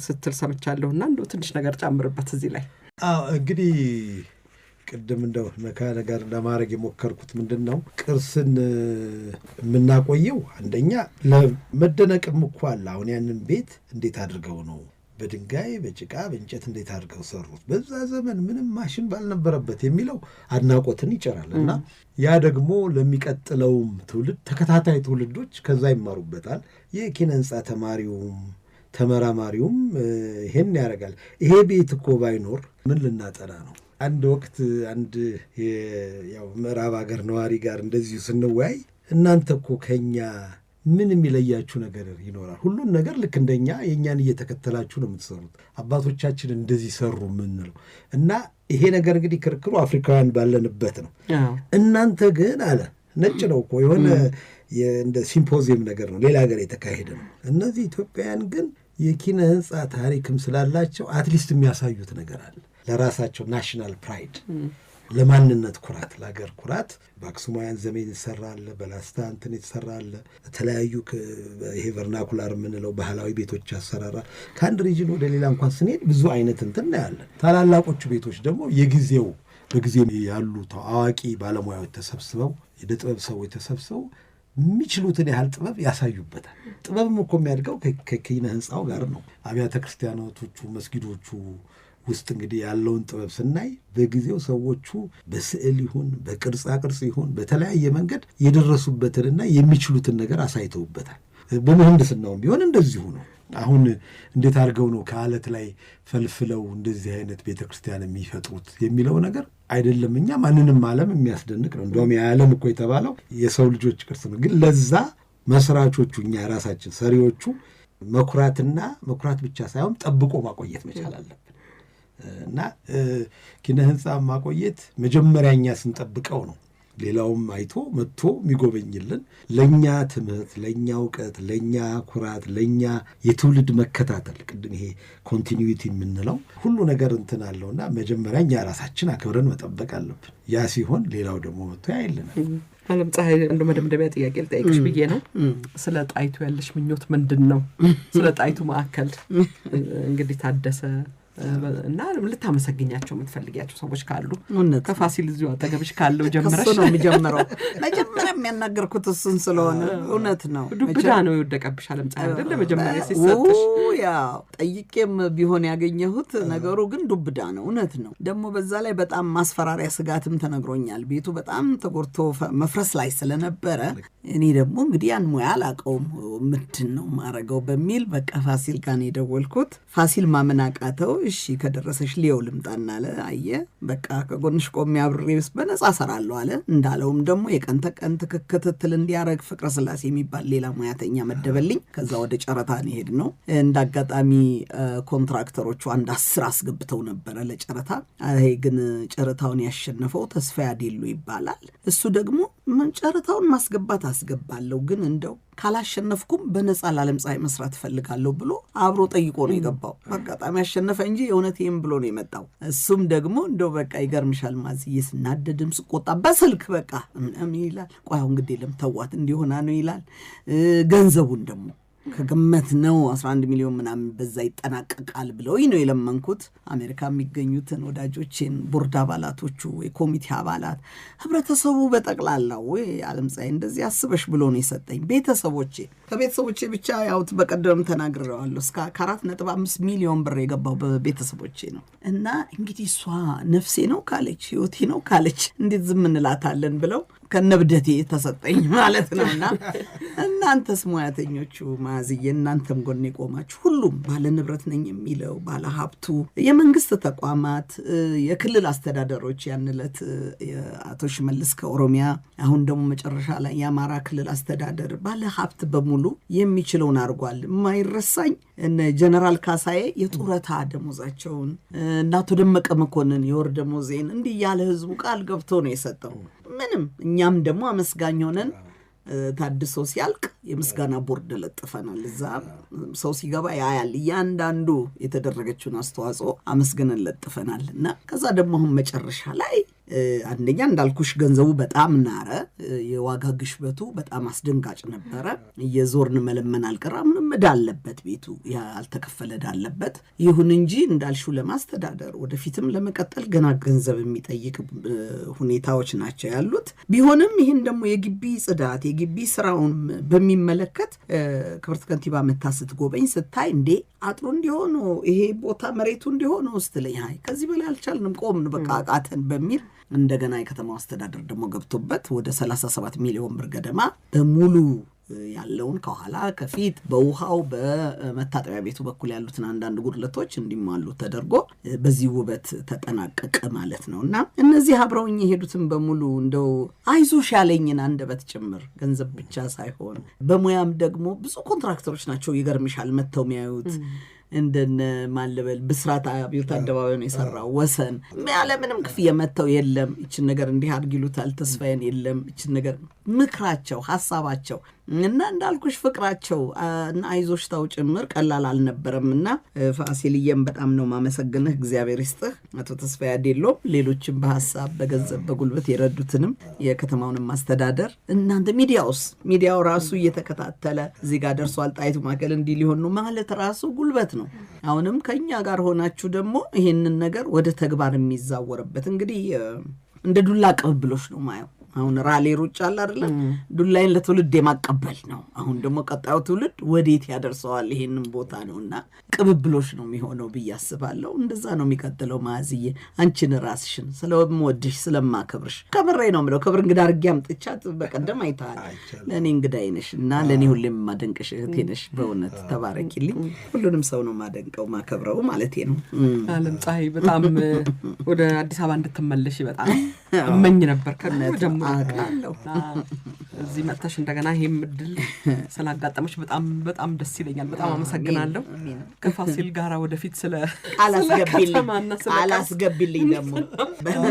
ስትል ሰምቻለሁና እንደው ትንሽ ነገር ጨምርበት እዚህ ላይ። እንግዲህ ቅድም እንደው ነካ ነገር ለማድረግ የሞከርኩት ምንድን ነው፣ ቅርስን የምናቆየው አንደኛ ለመደነቅም እኮ አለ። አሁን ያንን ቤት እንዴት አድርገው ነው በድንጋይ በጭቃ በእንጨት እንዴት አድርገው ሰሩት፣ በዛ ዘመን ምንም ማሽን ባልነበረበት የሚለው አድናቆትን ይጭራል። እና ያ ደግሞ ለሚቀጥለውም ትውልድ ተከታታይ ትውልዶች ከዛ ይማሩበታል። የኪነ ህንፃ ተማሪውም ተመራማሪውም ይሄን ያደርጋል። ይሄ ቤት እኮ ባይኖር ምን ልናጠና ነው? አንድ ወቅት አንድ ያው ምዕራብ ሀገር ነዋሪ ጋር እንደዚሁ ስንወያይ እናንተ እኮ ከኛ ምን የሚለያችሁ ነገር ይኖራል? ሁሉን ነገር ልክ እንደኛ የእኛን እየተከተላችሁ ነው የምትሰሩት። አባቶቻችን እንደዚህ ሰሩ የምንለው እና ይሄ ነገር እንግዲህ ክርክሩ አፍሪካውያን ባለንበት ነው። እናንተ ግን አለ ነጭ ነው እኮ የሆነ እንደ ሲምፖዚየም ነገር ነው፣ ሌላ ሀገር የተካሄደ ነው። እነዚህ ኢትዮጵያውያን ግን የኪነ ህንፃ ታሪክም ስላላቸው አትሊስት የሚያሳዩት ነገር አለ። ለራሳቸው ናሽናል ፕራይድ፣ ለማንነት ኩራት፣ ለሀገር ኩራት በአክሱማውያን ዘመን የተሰራለ፣ በላስታ እንትን የተሰራለ፣ የተለያዩ ይሄ ቨርናኩላር የምንለው ባህላዊ ቤቶች ያሰራራል። ከአንድ ሪጅን ወደ ሌላ እንኳን ስንሄድ ብዙ አይነት እንትን እናያለን። ታላላቆቹ ቤቶች ደግሞ የጊዜው በጊዜው ያሉ አዋቂ ባለሙያዎች ተሰብስበው፣ የዕደ ጥበብ ሰዎች ተሰብስበው የሚችሉትን ያህል ጥበብ ያሳዩበታል። ጥበብም እኮ የሚያድገው ከኪነ ህንፃው ጋር ነው። አብያተ ክርስቲያናቶቹ መስጊዶቹ ውስጥ እንግዲህ ያለውን ጥበብ ስናይ በጊዜው ሰዎቹ በስዕል ይሁን በቅርጻ ቅርጽ ይሁን በተለያየ መንገድ የደረሱበትንና የሚችሉትን ነገር አሳይተውበታል። በምህንድስናውም ቢሆን እንደዚሁ ነው። አሁን እንዴት አድርገው ነው ከአለት ላይ ፈልፍለው እንደዚህ አይነት ቤተክርስቲያን የሚፈጥሩት የሚለው ነገር አይደለም እኛ ማንንም ዓለም የሚያስደንቅ ነው። እንደውም የዓለም እኮ የተባለው የሰው ልጆች ቅርስ ነው። ግን ለዛ መስራቾቹ እኛ ራሳችን ሰሪዎቹ መኩራትና መኩራት ብቻ ሳይሆን ጠብቆ ማቆየት መቻል አለብን። እና ኪነ ህንፃ ማቆየት መጀመሪያ እኛ ስንጠብቀው ነው ሌላውም አይቶ መጥቶ የሚጎበኝልን። ለእኛ ትምህርት፣ ለእኛ እውቀት፣ ለእኛ ኩራት፣ ለእኛ የትውልድ መከታተል፣ ቅድም ይሄ ኮንቲኒዊቲ የምንለው ሁሉ ነገር እንትን አለውና መጀመሪያ እኛ ራሳችን አክብረን መጠበቅ አለብን። ያ ሲሆን ሌላው ደግሞ መጥቶ ያይልናል። ዓለምፀሐይ እንደ መደምደሚያ ጥያቄ ልጠይቅሽ ብዬ ነው። ስለ ጣይቱ ያለሽ ምኞት ምንድን ነው? ስለ ጣይቱ ማዕከል እንግዲህ ታደሰ እና ልታመሰግኛቸው የምትፈልጊያቸው ሰዎች ካሉ ከፋሲል እዚሁ አጠገብሽ ካለው ጀምረሽ ነው የሚጀምረው። መጀመሪያ የሚያናገርኩት እሱን ስለሆነ እውነት ነው። ዱብዳ ነው የወደቀብሽ ዓለምፀሐይ አይደለ? መጀመሪያ ሲሰጥሽ ያው ጠይቄም ቢሆን ያገኘሁት ነገሩ ግን ዱብዳ ነው። እውነት ነው። ደግሞ በዛ ላይ በጣም ማስፈራሪያ ስጋትም ተነግሮኛል። ቤቱ በጣም ተጎድቶ መፍረስ ላይ ስለነበረ እኔ ደግሞ እንግዲህ ያን ሙያ አላውቀውም ምንድን ነው ማረገው በሚል በቃ ፋሲል ጋር ነው የደወልኩት። ፋሲል ማመን አቃተው። እሺ ከደረሰሽ ሊየው ልምጣና አለ። አየ በቃ ከጎንሽ ቆሜ አብሬስ በነጻ ሰራለሁ አለ። እንዳለውም ደግሞ የቀን ተቀን ክትትል እንዲያረግ ፍቅረ ስላሴ የሚባል ሌላ ሙያተኛ መደበልኝ። ከዛ ወደ ጨረታ ሄድ ነው። እንዳጋጣሚ ኮንትራክተሮቹ አንድ 10 አስገብተው ነበረ ለጨረታ። አይ ግን ጨረታውን ያሸነፈው ተስፋዬ አዴሎ ይባላል። እሱ ደግሞ ጨረታውን ማስገባት አስገባለሁ ግን እንደው ካላሸነፍኩም በነጻ ለዓለም ፀሐይ መስራት ፈልጋለሁ ብሎ አብሮ ጠይቆ ነው የገባው። በአጋጣሚ ያሸነፈ እንጂ የእውነቴም ብሎ ነው የመጣው። እሱም ደግሞ እንደው በቃ ይገርምሻል ማዝዬ ስናደድም ስቆጣ በስልክ በቃ ምን ይላል፣ ቆይ አሁን እንግዲህ ለምተዋት እንዲሆና ነው ይላል። ገንዘቡን ደግሞ ከገመት ነው 11 ሚሊዮን ምናምን በዛ ይጠናቀቃል ብለውኝ ነው የለመንኩት። አሜሪካ የሚገኙትን ወዳጆቼን፣ ቦርድ አባላቶቹ፣ የኮሚቴ አባላት፣ ህብረተሰቡ በጠቅላላው ወይ ዓለም ፀሐይ እንደዚህ አስበሽ ብሎ ነው የሰጠኝ። ቤተሰቦቼ ከቤተሰቦቼ ብቻ ያውት በቀደም ተናግሬዋለሁ እስከ 4.5 ሚሊዮን ብር የገባው በቤተሰቦቼ ነው። እና እንግዲህ እሷ ነፍሴ ነው ካለች ህይወቴ ነው ካለች እንዴት ዝም እንላታለን ብለው ከነብደቴ ተሰጠኝ ማለት ነውና እናንተስ ሙያተኞቹ ማዝዬ እናንተም ጎን የቆማችሁ ሁሉም ባለ ንብረት ነኝ የሚለው ባለ ሀብቱ፣ የመንግስት ተቋማት፣ የክልል አስተዳደሮች ያንለት አቶ ሽመልስ ከኦሮሚያ አሁን ደግሞ መጨረሻ ላይ የአማራ ክልል አስተዳደር ባለ ሀብት በሙሉ የሚችለውን አድርጓል። የማይረሳኝ እነ ጀነራል ካሳዬ የጡረታ ደሞዛቸውን እና አቶ ደመቀ መኮንን የወር ደሞዜን እንዲህ ያለ ህዝቡ ቃል ገብቶ ነው የሰጠው። ምንም እኛም ደግሞ አመስጋኝ ሆነን ታድሶ ሲያልቅ የምስጋና ቦርድ ለጥፈናል። እዛ ሰው ሲገባ ያያል እያንዳንዱ የተደረገችውን አስተዋጽኦ አመስገነን ለጥፈናል። እና ከዛ ደግሞ አሁን መጨረሻ ላይ አንደኛ እንዳልኩሽ ገንዘቡ በጣም ናረ። የዋጋ ግሽበቱ በጣም አስደንጋጭ ነበረ። የዞርን መለመን አልቀራም። ዕዳ አለበት ቤቱ ያልተከፈለ ዕዳ አለበት። ይሁን እንጂ እንዳልሽው ለማስተዳደር ወደፊትም ለመቀጠል ገና ገንዘብ የሚጠይቅ ሁኔታዎች ናቸው ያሉት። ቢሆንም ይህን ደግሞ የግቢ ጽዳት የግቢ ስራውን በሚመለከት ክብርት ከንቲባ መታስት ጎበኝ ስታይ እንዴ አጥሩ እንዲሆኑ ይሄ ቦታ መሬቱ እንዲሆኑ ስትለኝ አይ ከዚህ በላይ አልቻልንም ቆምን በቃ አቃተን በሚል እንደገና የከተማው አስተዳደር ደግሞ ገብቶበት ወደ 37 ሚሊዮን ብር ገደማ በሙሉ ያለውን ከኋላ ከፊት በውሃው በመታጠቢያ ቤቱ በኩል ያሉትን አንዳንድ ጉድለቶች እንዲሟሉ ተደርጎ በዚህ ውበት ተጠናቀቀ ማለት ነውና እነዚህ አብረውኝ የሄዱትን በሙሉ እንደው አይዞሽ ያለኝን አንደበት ጭምር ገንዘብ ብቻ ሳይሆን በሙያም ደግሞ ብዙ ኮንትራክተሮች ናቸው ይገርምሻል መተው የሚያዩት እንደነ ማለበል ብስራት አብዮት አደባባይ ነው የሰራው ወሰን ያለ ምንም ክፍያ መተው የለም እቺን ነገር እንዲህ አድርጊሉታል ተስፋዬን የለም እቺን ነገር ምክራቸው ሐሳባቸው እና እንዳልኩሽ ፍቅራቸው እና አይዞሽ ታው ጭምር ቀላል አልነበረምና ፋሲልየም በጣም ነው ማመሰግነህ እግዚአብሔር ይስጥህ አቶ ተስፋዬ አዴሎ ሌሎችም በሐሳብ በገንዘብ በጉልበት የረዱትንም የከተማውንም ማስተዳደር እናንተ ሚዲያው ራሱ እየተከታተለ እዚህ ጋር ደርሷል ጣይቱ ማከል እንዲ ሊሆን ነው ማለት ራሱ ጉልበት ነው አሁንም ከኛ ጋር ሆናችሁ ደግሞ ይሄንን ነገር ወደ ተግባር የሚዛወርበት እንግዲህ እንደ ዱላ ቅብብሎሽ ነው ማየው አሁን ራሌ ሩጫ አለ አይደል ዱላይን ለትውልድ የማቀበል ነው አሁን ደግሞ ቀጣዩ ትውልድ ወዴት ያደርሰዋል ይሄንን ቦታ ነውና ቅብብሎሽ ነው የሚሆነው በያስባለው እንደዛ ነው የሚቀጥለው ማዝዬ አንቺን ራስሽን ስለምወድሽ ስለማከብርሽ ከብሬ ነው ምለው ከብር እንግዳ አርጊ አምጥቻት በቀደም አይታል ለኔ እንግዳይ ነሽና ለኔ ሁሌም ማደንቅሽ እህቴ ነሽ በእውነት ተባረኪልኝ ሁሉንም ሰው ነው ማደንቀው ማከብረው ማለቴ ነው ዓለም ፀሐይ በጣም ወደ አዲስ አበባ እንድትመለሽ በጣም እመኝ ነበር ከነደም አቃለው እዚህ መጣሽ እንደገና ይሄም እድል ስላጋጠመሽ በጣም ደስ ይለኛል በጣም አመሰግናለሁ ከፋሲል ጋራ ወደፊት ስለ አላስገቢልኝ ደግሞ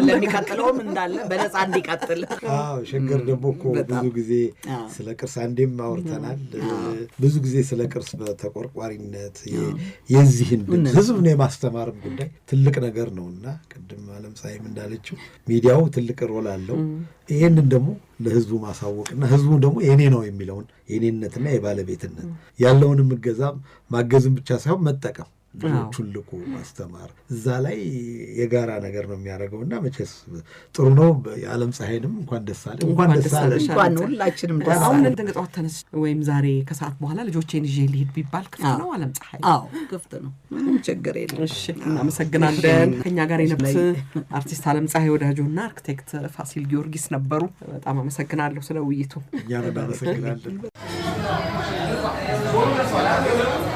ለሚቀጥለውም እንዳለ በነፃ እንዲቀጥል ሸገር ደግሞ እኮ ብዙ ጊዜ ስለ ቅርስ አንዴም አውርተናል ብዙ ጊዜ ስለ ቅርስ በተቆርቋሪነት የዚህን ህዝብን የማስተማር ጉዳይ ትልቅ ነገር ነውና ቅድም ዓለም ፀሐይም እንዳለችው ሚዲያው ትልቅ ሮል አለው ይሄንን ደግሞ ለህዝቡ ማሳወቅና ህዝቡ ደግሞ የኔ ነው የሚለውን የኔነትና የባለቤትነት ያለውንም እገዛም ማገዝም ብቻ ሳይሆን መጠቀም ልጆቹን ልኩ ማስተማር እዛ ላይ የጋራ ነገር ነው የሚያደርገውና መቼስ ጥሩ ነው የዓለም ፀሐይንም እንኳን ደስ አለ እንኳን ሁላችንም ደስ አለ አሁን እንደገጣው ተነስ ወይም ዛሬ ከሰዓት በኋላ ልጆቼን ይዤ ልሂድ ቢባል ክፍት ነው ዓለም ፀሐይ አዎ ክፍት ነው ምንም ችግር የለም እሺ እናመሰግናለን ከኛ ጋር የነበሩት አርቲስት ዓለም ፀሐይ ወዳጆና አርኪቴክት ፋሲል ጊዮርጊስ ነበሩ በጣም አመሰግናለሁ ስለ ውይይቱ እኛ እናመሰግናለን